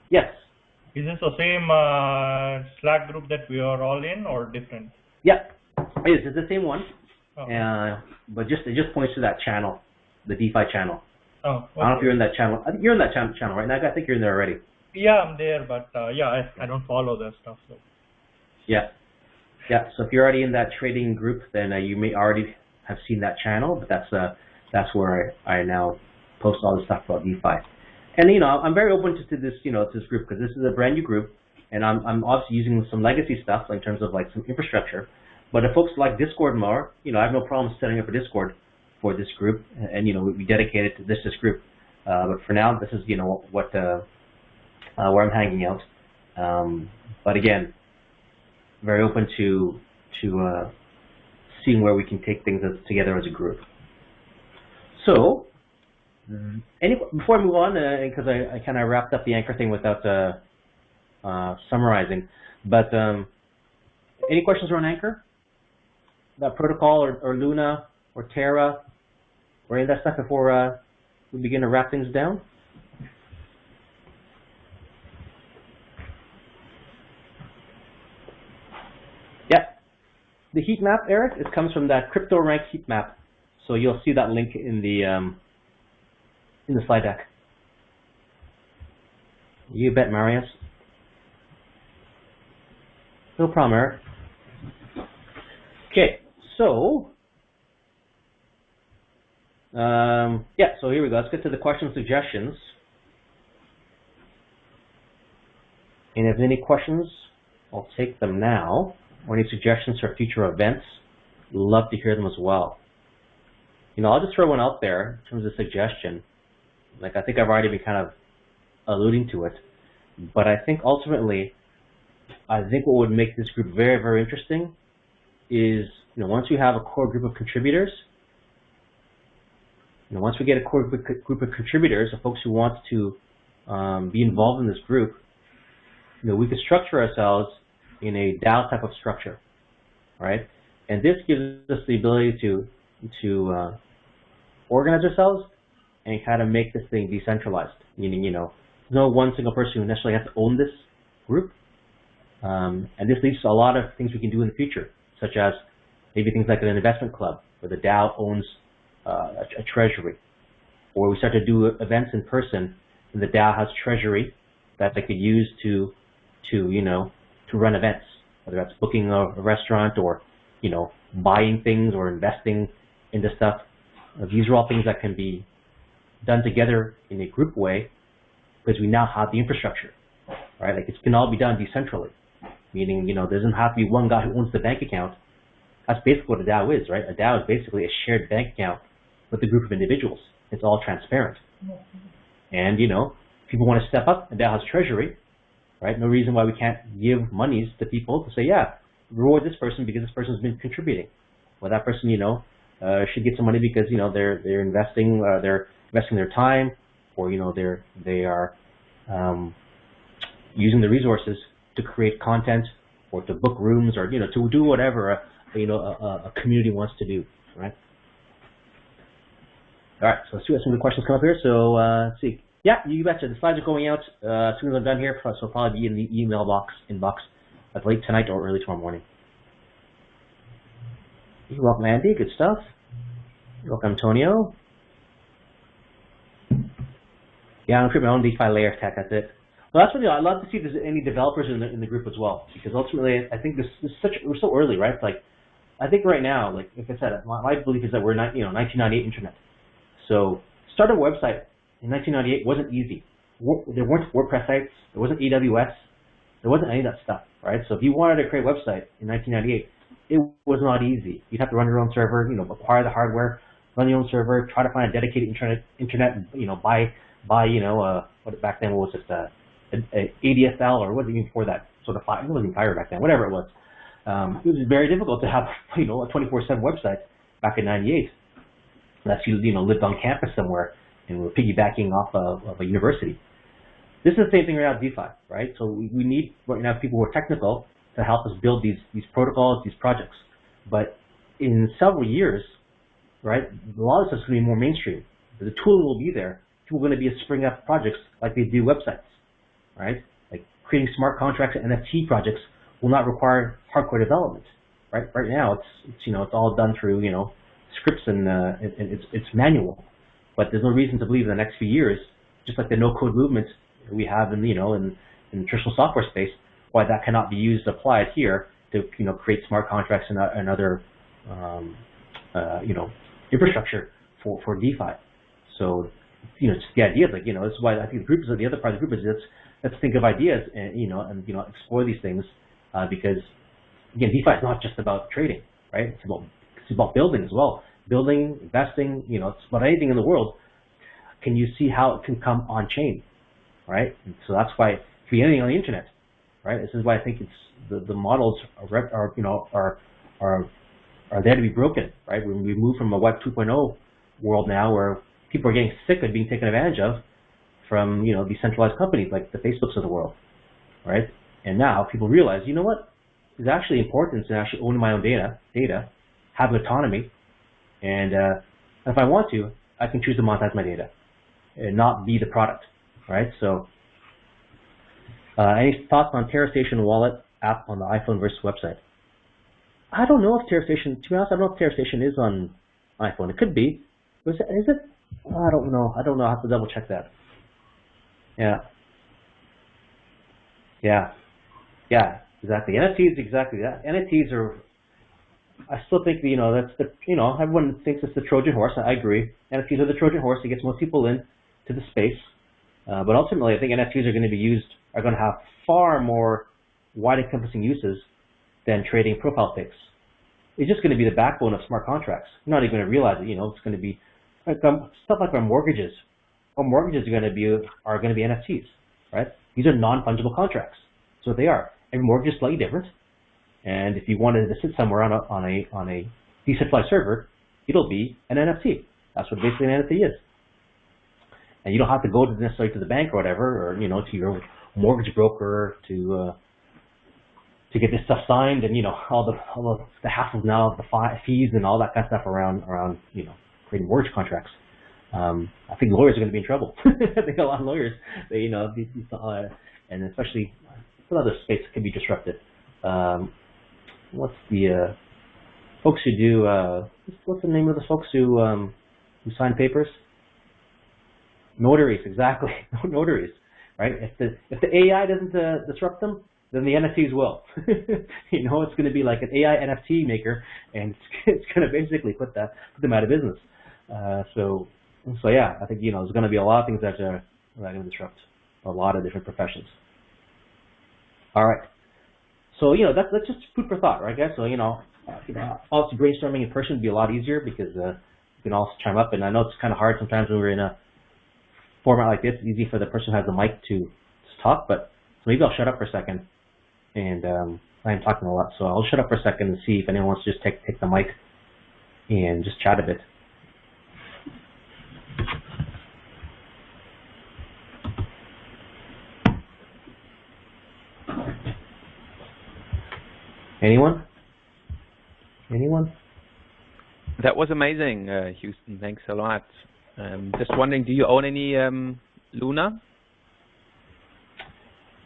Yes. Is this the same Slack group that we are all in, or different? Yeah, it is. It's the same one. Oh. But it just points to that channel, the DeFi channel. Oh, okay. I don't know if you're in that channel. I think you're in that channel right now. I think you're in there already. Yeah, I'm there, but yeah, I don't follow that stuff. So. Yeah. Yeah. So if you're already in that trading group, then you may already have seen that channel. But that's where I now post all the stuff about DeFi. And I'm very open to this, to this group, because this is a brand new group, and I'm obviously using some legacy stuff in terms of like some infrastructure. But if folks like Discord more, I have no problem setting up a Discord for this group, and we dedicate it to this group. But for now, this is what where I'm hanging out. But again, very open to seeing where we can take things together as a group. So. Before I move on, because I kind of wrapped up the Anchor thing without summarizing, but any questions around Anchor? That protocol or Luna or Terra or any of that stuff before we begin to wrap things down? Yeah. The heat map, Eric, it comes from that crypto rank heat map. So you'll see that link in the slide deck. You bet, Marius. No problem, Eric. Okay, so yeah, so here we go. Let's get to the question suggestions. And if any questions, I'll take them now. Or any suggestions for future events, love to hear them as well. I'll just throw one out there in terms of suggestion. Like, I think I've already been kind of alluding to it, but I think ultimately, what would make this group very, very interesting is, once we have a core group of contributors, once we get a core group of contributors, of folks who want to be involved in this group, we can structure ourselves in a DAO type of structure, right? And this gives us the ability to organize ourselves and kind of make this thing decentralized, meaning, no one single person who necessarily has to own this group. And this leads to a lot of things we can do in the future, such as maybe things like an investment club, where the DAO owns a treasury, or we start to do events in person, and the DAO has treasury that they could use to run events, whether that's booking a restaurant or, buying things or investing into stuff. These are all things that can be done together in a group way because we now have the infrastructure, right? Like, it can all be done decentrally, meaning, there doesn't have to be one guy who owns the bank account. That's basically what a DAO is, right? A DAO is basically a shared bank account with a group of individuals. It's all transparent. And, people want to step up, a DAO has treasury, right? No reason why we can't give monies to people to say, yeah, reward this person because this person's been contributing. well, that person, should get some money because, they're investing their time, or, they are using the resources to create content or to book rooms or, to do whatever, a community wants to do, right? All right, so let's see what some of the questions come up here. So let's see. Yeah, you betcha. The slides are going out as soon as I'm done here, so it'll probably be in the email inbox late tonight or early tomorrow morning. You're welcome, Andy. Good stuff. You're welcome, Antonio. Yeah, I'm creating my own DeFi layer tech. That's it. Well, that's really. I'd love to see if there's any developers in the group as well, because ultimately, I think we're so early, right? It's like, I think right now, like I said, my belief is that we're 1998 internet. So start a website in 1998 wasn't easy. There weren't WordPress sites. There wasn't AWS. There wasn't any of that stuff, right? So if you wanted to create a website in 1998, it was not easy. You'd have to run your own server, acquire the hardware, run your own server, try to find a dedicated internet, buy, what back then, what was it, ADSL, or what was it even before that, sort of fire, it wasn't fire back then, whatever it was. It was very difficult to have, a 24/7 website back in '98. Unless you, lived on campus somewhere and were piggybacking off of a university. This is the same thing right now with DeFi, right? So we need right now people who are technical to help us build these protocols, these projects. But in several years, right, a lot of this is going to be more mainstream. The tooling will be there. People are going to be spring up projects like they do websites, right? Like creating smart contracts and NFT projects will not require hardcore development, right? Right now, it's all done through, scripts and it's manual. But there's no reason to believe in the next few years, just like the no-code movement we have in the traditional software space, why that cannot be applied here to create smart contracts and other infrastructure for DeFi. So just the idea, like this is why I think the other part of the group is let's think of ideas and explore these things because again, DeFi is not just about trading, right? It's about building as well. Building, investing, it's about anything in the world. Can you see how it can come on chain, right? And so that's why create anything on the internet, right? This is why I think it's the models are there to be broken, right? When we move from a Web 2.0 world now, where people are getting sick of being taken advantage of from these centralized companies like the Facebooks of the world, right? And now people realize, what? There's actually importance in actually owning my own data, have autonomy. And if I want to, I can choose to monetize my data and not be the product, right? So any thoughts on Terra Station wallet app on the iPhone versus website? I don't know if Terra Station, to be honest, I don't know if Terra Station is on iPhone. It could be. Is it? I don't know. I have to double check that. Yeah, exactly. NFTs, exactly that. NFTs are, I still think, that's everyone thinks it's the Trojan horse. I agree. NFTs are the Trojan horse. It gets most people in to the space. But ultimately, I think NFTs are going to have far more wide-encompassing uses than trading profile pics. It's just going to be the backbone of smart contracts. You're not even going to realize it. It's going to be like stuff like our mortgages. Our mortgages are going to be NFTs, right? These are non-fungible contracts. So what they are. Every mortgage is slightly different. And if you wanted to sit somewhere on a decentralized server, it'll be an NFT. That's what basically an NFT is. And you don't have to go necessarily to the bank or whatever, or to your mortgage broker to get this stuff signed, and all the hassles now of the fees and all that kind of stuff around creating mortgage contracts. I think lawyers are going to be in trouble. I think a lot of lawyers, and especially some other space can be disrupted. What's the folks who do? What's the name of the folks who sign papers? Notaries, exactly. Notaries, right? If the AI doesn't disrupt them, then the NFTs will. It's going to be like an AI NFT maker, and it's going to basically put them out of business. So yeah, I think there's going to be a lot of things that are going to disrupt a lot of different professions. All right. So that's just food for thought, right, guys? So obviously brainstorming in person would be a lot easier because you can also chime up. And I know it's kind of hard sometimes when we're in a format like this. It's easy for the person who has the mic to talk, but so maybe I'll shut up for a second. And I am talking a lot, so I'll shut up for a second and see if anyone wants to just take the mic and just chat a bit. Anyone? Anyone? That was amazing, Houston. Thanks a lot. Just wondering, do you own any Luna?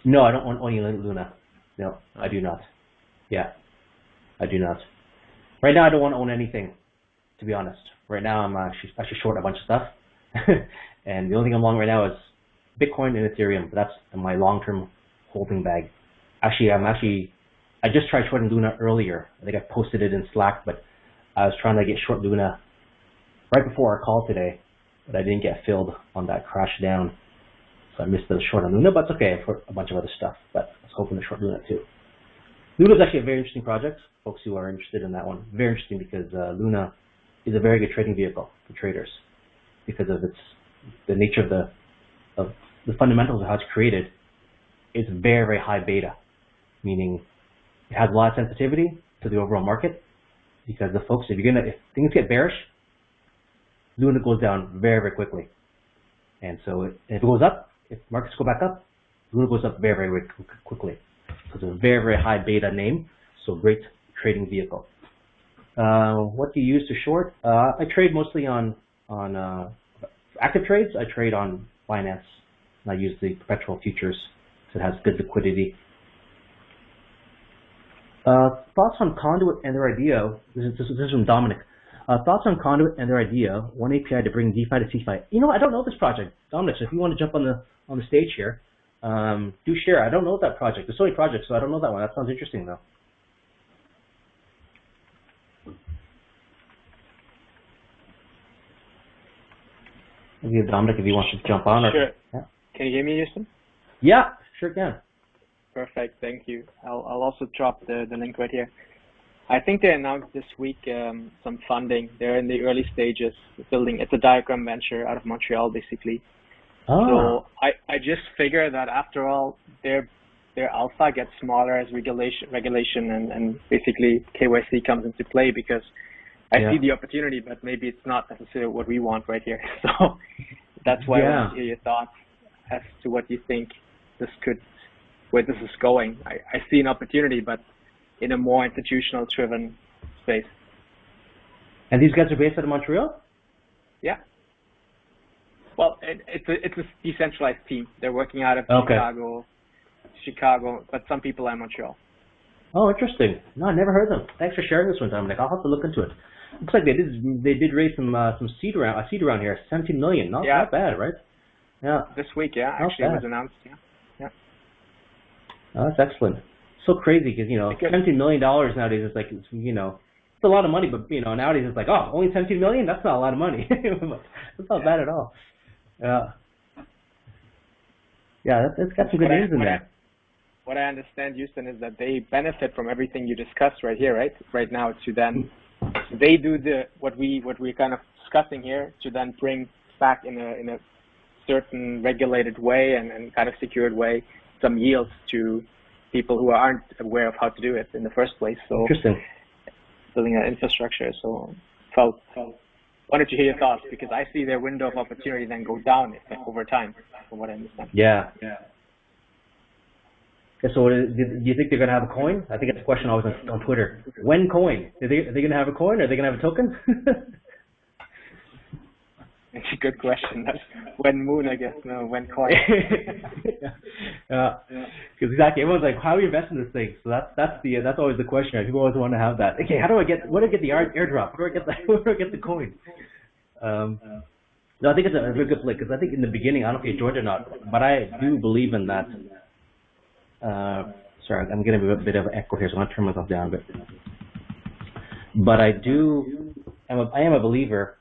No, I don't own any Luna. No, I do not. Yeah, I do not. Right now, I don't want to own anything, to be honest. Right now, I'm actually short a bunch of stuff. And the only thing I'm long right now is Bitcoin and Ethereum. But that's in my long-term holding bag. Actually, I just tried shorting Luna earlier. I think I posted it in Slack, but I was trying to get short Luna right before our call today, but I didn't get filled on that crash down. So I missed the short on Luna, but it's okay for a bunch of other stuff. But I was hoping to short Luna too. Luna is actually a very interesting project. Folks who are interested in that one, very interesting because Luna is a very good trading vehicle for traders because of the nature of the fundamentals of how it's created. It's very, very high beta, meaning it has a lot of sensitivity to the overall market because the folks, if things get bearish, Luna goes down very, very quickly. And so if it goes up, if markets go back up, Luna goes up very, very quickly. So it's a very, very high beta name, so great trading vehicle. What do you use to short? I trade mostly on active trades. I trade on Binance. And I use the perpetual futures, so it has good liquidity. Thoughts on Conduit and their idea. This is from Dominic. Thoughts on Conduit and their idea. One API to bring DeFi to CeFi. You know, I don't know this project, Dominic. So if you want to jump on the stage here, do share. I don't know that project. There's so many projects, so I don't know that one. That sounds interesting though. Maybe Dominic, if you want to jump on. Sure. Or, yeah. Can you hear me, Houston? Yeah, sure can. Perfect, thank you. I'll also drop the link right here. I think they announced this week some funding. They're in the early stages building. It's a diagram venture out of Montreal, basically. Oh. So I just figure that after all, their alpha gets smaller as regulation and basically KYC comes into play because I see the opportunity, but maybe it's not necessarily what we want right here. So that's why I want to hear your thoughts as to what you think where this is going. I see an opportunity, but in a more institutional-driven space. And these guys are based out of Montreal? Yeah. Well, it's a decentralized team. They're working out of Chicago, but some people are in Montreal. Oh, interesting. No, I never heard of them. Thanks for sharing this one, Dominic. I'll have to look into it. Looks like they did raise some seed around here, 17 million. Not bad, right? Yeah. This week, actually it was announced. Yeah. Oh, that's excellent. So crazy because $17 million nowadays is like it's a lot of money, but nowadays it's like only 17 million. That's not a lot of money. That's not bad at all. Yeah, that's got some good names in there. What I understand, Houston, is that they benefit from everything you discussed right here, right? Right now, to then they do what we're kind of discussing here to then bring back in a certain regulated way and kind of secured way some yields to people who aren't aware of how to do it in the first place. So interesting. Building an infrastructure. So wanted to hear your thoughts because I see their window of opportunity then go down over time, from what I understand. Yeah. Okay, so do you think they're going to have a coin? I think that's a question always on Twitter. When coin? Are they going to have a coin? Are they going to have a token? It's a good question. That's when moon, I guess. No, when coin. Because exactly, everyone's like, "How do you invest in this thing?" So that's always the question. Right? People always want to have that. Okay, where do I get the airdrop? Where do I get the coin? No, I think it's a very good play because I think in the beginning, I don't know if you joined or not, but I do believe in that. Sorry, I'm getting a bit of an echo here, so I'm going to turn myself down a bit. But I am a believer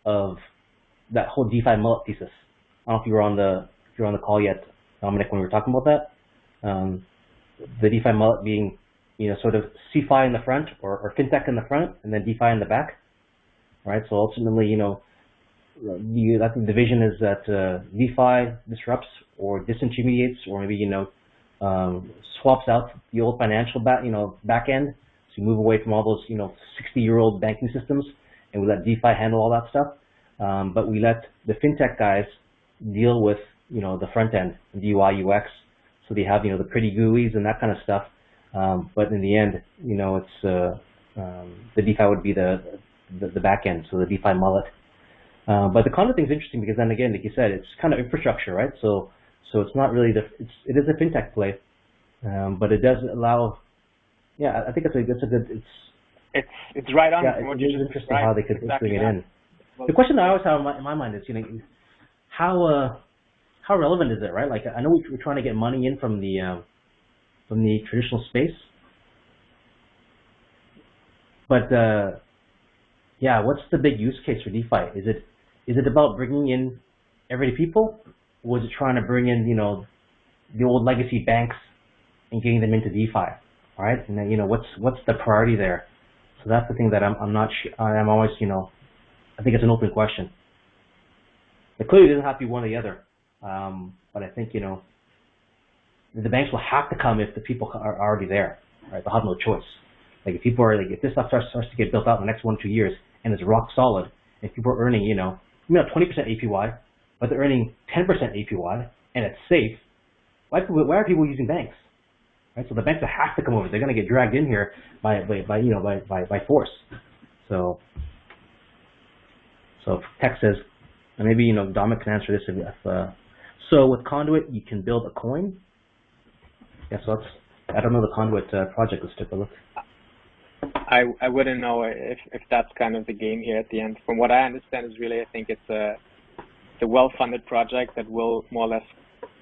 of that whole DeFi mullet thesis. I don't know if you were on the call yet, Dominic, when we were talking about that. The DeFi mullet being, sort of CeFi in the front or fintech in the front, and then DeFi in the back, right? So ultimately, I think the vision is that DeFi disrupts or disintermediates, or maybe swaps out the old financial back end. So you move away from all those 60-year-old banking systems, and we let DeFi handle all that stuff. But we let the fintech guys deal with, the front end, the UI, UX. So they have, the pretty GUIs and that kind of stuff. But in the end, it's the DeFi would be the back end, so the DeFi mullet. But the conduit thing is interesting because then again, like you said, it's kind of infrastructure, right? So it's not really it is a fintech play, but it does allow. Yeah, I think it's right on. Yeah, it is interesting how they could bring it in. The question I always have in my mind is, how relevant is it, right? Like, I know we're trying to get money in from the traditional space, but yeah, what's the big use case for DeFi? Is it about bringing in everyday people, or is it trying to bring in the old legacy banks and getting them into DeFi? All right, and then, what's the priority there? So that's the thing that I'm not sure. I'm always I think it's an open question. It clearly doesn't have to be one or the other, but I think the banks will have to come if the people are already there. Right, they'll have no choice. Like if people are if this stuff starts to get built out in the next 1 or 2 years and it's rock solid, and people are earning 20% APY, but they're earning 10% APY and it's safe. Why are people using banks? Right, so the banks have to come over. They're going to get dragged in here by force. So Tech says, and maybe Dominic can answer this. So with Conduit, you can build a coin. Yeah, so I don't know the Conduit project. Let's take a look. I wouldn't know if that's kind of the game here at the end. From what I understand, is really I think it's a well-funded project that will more or less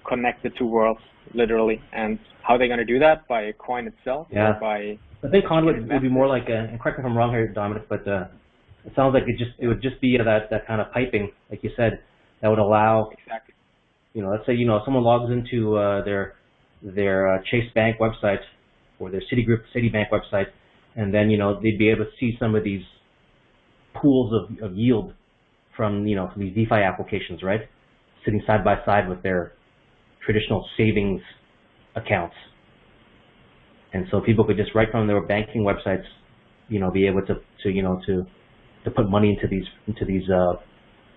connect the two worlds literally. And how they're going to do that? By a coin itself? Yeah. Or by I think Conduit would be more like and correct me if I'm wrong here, Dominic, but it sounds like it would just be that kind of piping, like you said, that would allow. Exactly. Let's say someone logs into their Chase Bank website or their Citibank website, and then they'd be able to see some of these pools of yield from from these DeFi applications, right? Sitting side by side with their traditional savings accounts, and so people could just right from their banking websites, be able to put money into these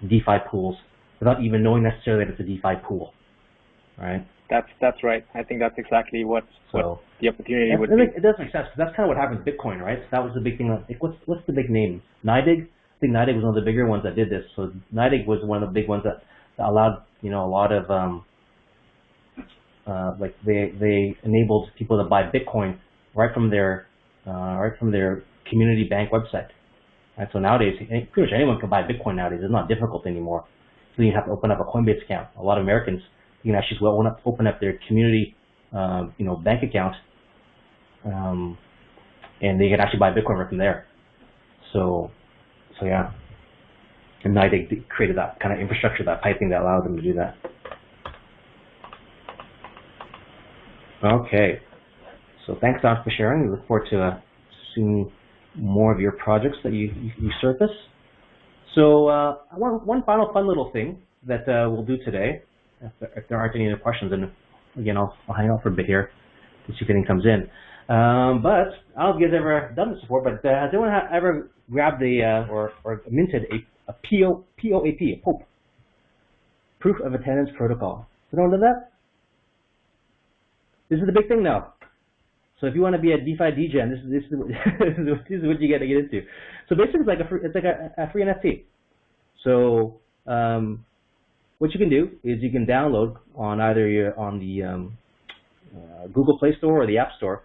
DeFi pools without even knowing necessarily that it's a DeFi pool, right? That's right. I think that's exactly what the opportunity would be. It does make sense, because that's kind of what happened with Bitcoin, right? So that was the big thing. Like, what's the big name? NYDIG? I think NYDIG was one of the bigger ones that did this. So NYDIG was one of the big ones that allowed a lot of they enabled people to buy Bitcoin right from their community bank website. Right? So nowadays, pretty much anyone can buy Bitcoin nowadays. It's not difficult anymore. So you have to open up a Coinbase account. A lot of Americans, you can actually open up their community, bank account, and they can actually buy Bitcoin right from there. So yeah. And now they created that kind of infrastructure, that piping that allowed them to do that. Okay. So thanks, Don, for sharing. We look forward to seeing more of your projects that you surface. So one final fun little thing that we'll do today, if there aren't any other questions, and again, I'll hang out for a bit here to see if anything comes in. But I don't know if you guys ever done this before, but has anyone ever grabbed or minted a POAP, a POAP, Proof of Attendance Protocol? Has anyone done that? This is the big thing now. So if you want to be a DeFi degen, this is what you got to get into. So basically, it's like a free NFT. So what you can do is you can download on either the Google Play Store or the App Store.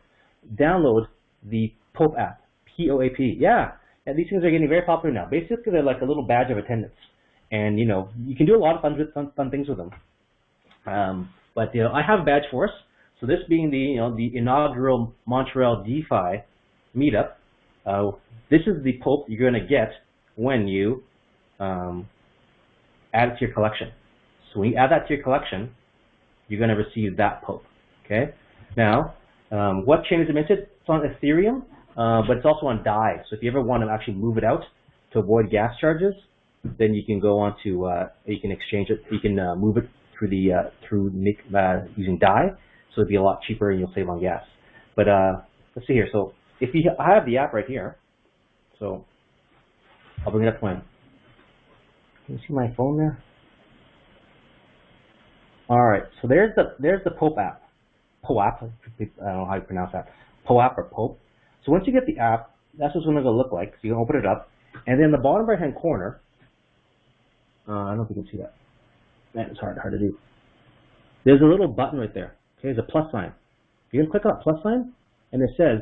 Download the POAP app, POAP. Yeah, and these things are getting very popular now. Basically, they're like a little badge of attendance, and you can do a lot of fun things with them. But I have a badge for us. So this being the inaugural Montreal DeFi Meetup, this is the POAP you're going to get when you add it to your collection. So when you add that to your collection, you're going to receive that POAP. Okay. Now, what chain is it minted? It's on Ethereum, but it's also on DAI. So if you ever want to actually move it out to avoid gas charges, then you can go on to you can exchange it. You can move it through using DAI. So it'd be a lot cheaper and you'll save on gas. But let's see here. So I have the app right here. So I'll bring it up to my. Can you see my phone there? All right. So there's the Pope app. POAP. I don't know how you pronounce that. POAP or Pope. So once you get the app, that's what it's going to look like. So you can open it up, and then in the bottom right-hand corner, I don't know if you can see that. Man, it's hard to do. There's a little button right there. Okay, there's a plus sign. You're going to click on that plus sign, and it says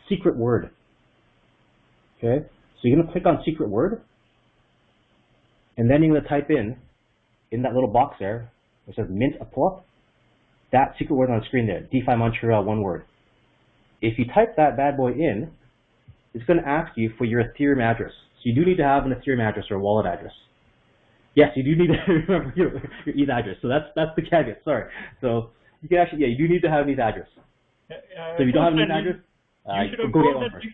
secret word. Okay, so you're going to click on secret word, and then you're going to type in that little box there, it says mint a pull-up, that secret word on the screen there, DeFi Montreal, one word. If you type that bad boy in, it's going to ask you for your Ethereum address. So you do need to have an Ethereum address or a wallet address. Yes, you do need to remember your ETH address. So that's the caveat. Sorry. So you can actually, you do need to have an ETH address. So if you don't have an ETH address, go get one first.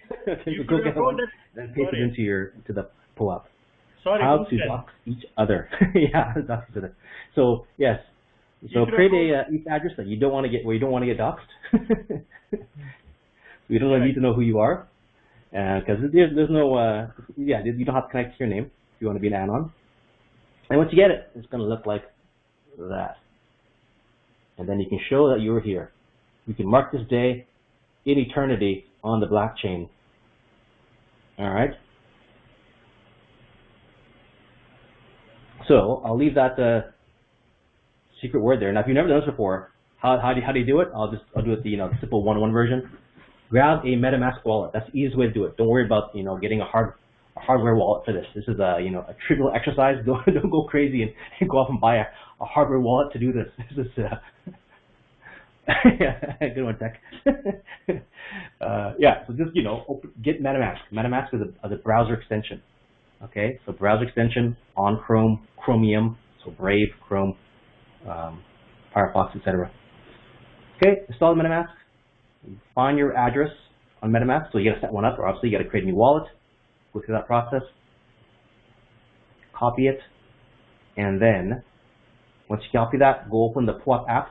Go get one, then paste it into the pull-up. Sorry. How to dox each other. Yeah, dox each other. So yes. So create a ETH address that you don't want to get doxed. You don't need to know who you are, because there's no you don't have to connect to your name if you want to be an anon. And once you get it, it's going to look like that. And then you can show that you were here. You can mark this day in eternity on the blockchain. All right. So I'll leave that secret word there. Now, if you've never done this before, how do you do it? I'll do it the simple 101 version. Grab a MetaMask wallet. That's the easiest way to do it. Don't worry about getting a hardware wallet for this. This is a trivial exercise. Don't go crazy and go off and buy a hardware wallet to do this. This is good one, Tech. So just get MetaMask. MetaMask is a browser extension. Okay, so browser extension on Chrome, Chromium, so Brave, Chrome, Firefox, etc. Okay, install MetaMask. Find your address on MetaMask. So you got to set one up, or obviously you got to create a new wallet. Go through that process. Copy it, and then once you copy that, go open the POAP app,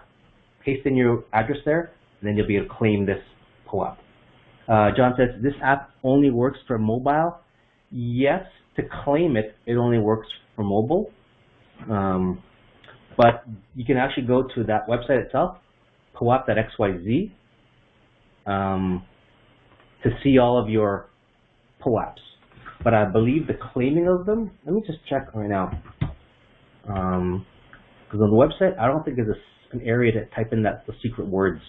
paste in your address there, and then you'll be able to claim this POAP. John says this app only works for mobile. Yes, to claim it, it only works for mobile. But you can actually go to that website itself, poap.xyz, to see all of your POAPs. But I believe the claiming of them, let me just check right now. Because on the website, I don't think there's an area to type in the secret words.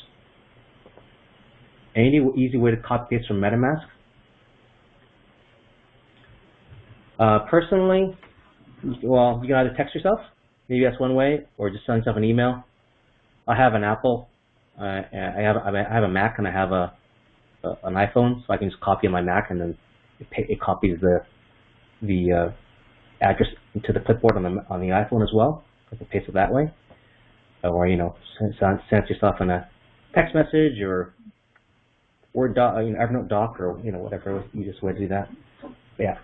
Any easy way to copy paste from MetaMask? Personally, well, you can either text yourself, maybe that's one way, or just send yourself an email. I have an Apple, I have a Mac, and I have an iPhone, so I can just copy on my Mac, and then it copies the address into the clipboard on the iPhone as well. I can paste it that way, or send it yourself in a text message or Word doc, Evernote doc, or whatever easiest way to do that. But yeah.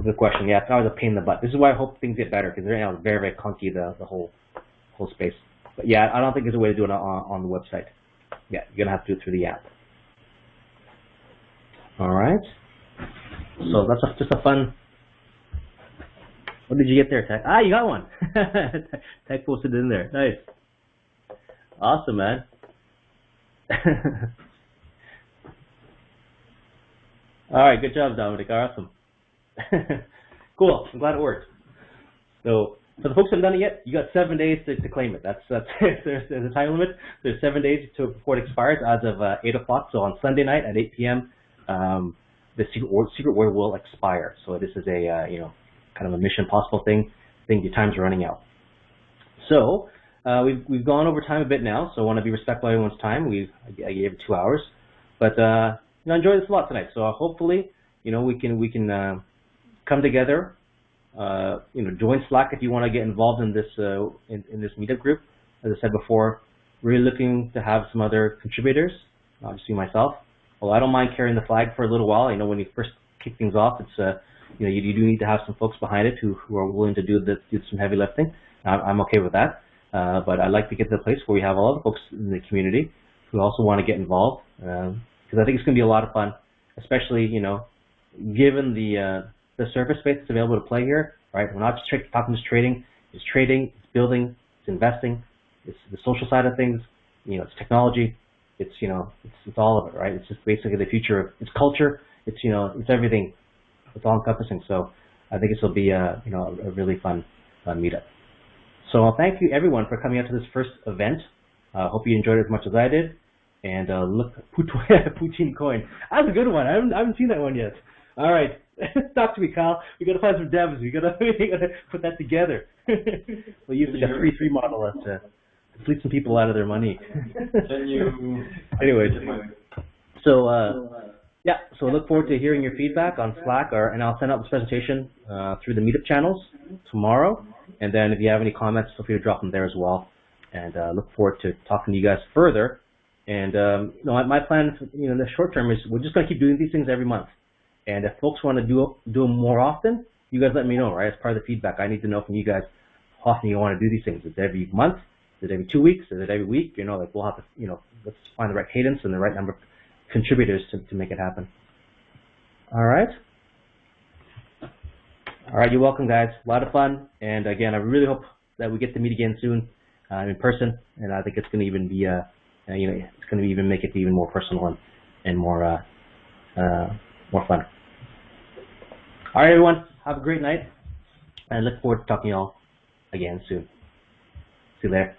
Good question. Yeah, it's always a pain in the butt. This is why I hope things get better, because right now it's very, very clunky, the whole space. But yeah, I don't think there's a way to do it on the website. Yeah, you're gonna have to do it through the app. All right. So that's just a fun. What did you get there, Tech? Ah, you got one. Tech posted it in there. Nice. Awesome, man. All right, good job, Dominic. Awesome. Cool. I'm glad it worked. So for the folks who haven't done it yet, you got 7 days to claim it. That's there's a time limit. There's 7 days before it expires as of 8 o'clock. So on Sunday night at 8 p.m., the secret word will expire. So this is a kind of a mission impossible thing. I think your time's running out. So we've gone over time a bit now. So I want to be respectful of everyone's time. I gave it 2 hours, but I enjoyed this a lot tonight. So hopefully we can come together. Join Slack if you want to get involved in this in this meetup group. As I said before, really looking to have some other contributors, obviously myself. Well, I don't mind carrying the flag for a little while. When you first kick things off, it's you do need to have some folks behind it who are willing to do some heavy lifting. I'm okay with that, but I'd like to get to the place where we have all the folks in the community who also want to get involved, because I think it's going to be a lot of fun, especially given the surface space that's available to play here, right? We're not just talking just trading. It's trading, it's building, it's investing, it's the social side of things. You know, it's technology. It's it's all of it, right? It's just basically the future of it's culture. It's it's everything. It's all encompassing. So I think this will be a really fun meetup. So thank you everyone for coming out to this first event. Hope you enjoyed it as much as I did. And look, Poutine Coin. That's a good one. I haven't seen that one yet. All right, talk to me, Kyle. We got to find some devs. We got to put that together. We'll use the 3-3 model to fleet some people out of their money. Anyways, so yeah, so look forward to hearing your feedback on Slack, and I'll send out this presentation through the Meetup channels tomorrow. And then if you have any comments, feel free to drop them there as well. And look forward to talking to you guys further. And my plan, in the short term is we're just going to keep doing these things every month. And if folks want to do them more often, you guys let me know, right? As part of the feedback, I need to know from you guys how often you want to do these things. Is it every month? Is it every 2 weeks? Is it every week? We'll have to, let's find the right cadence and the right number of contributors to make it happen. All right. All right, you're welcome, guys. A lot of fun. And again, I really hope that we get to meet again soon in person. And I think it's going to even be, it's going to even make it even more personal and more fun. All right, everyone. Have a great night. And look forward to talking to you all again soon. See you later.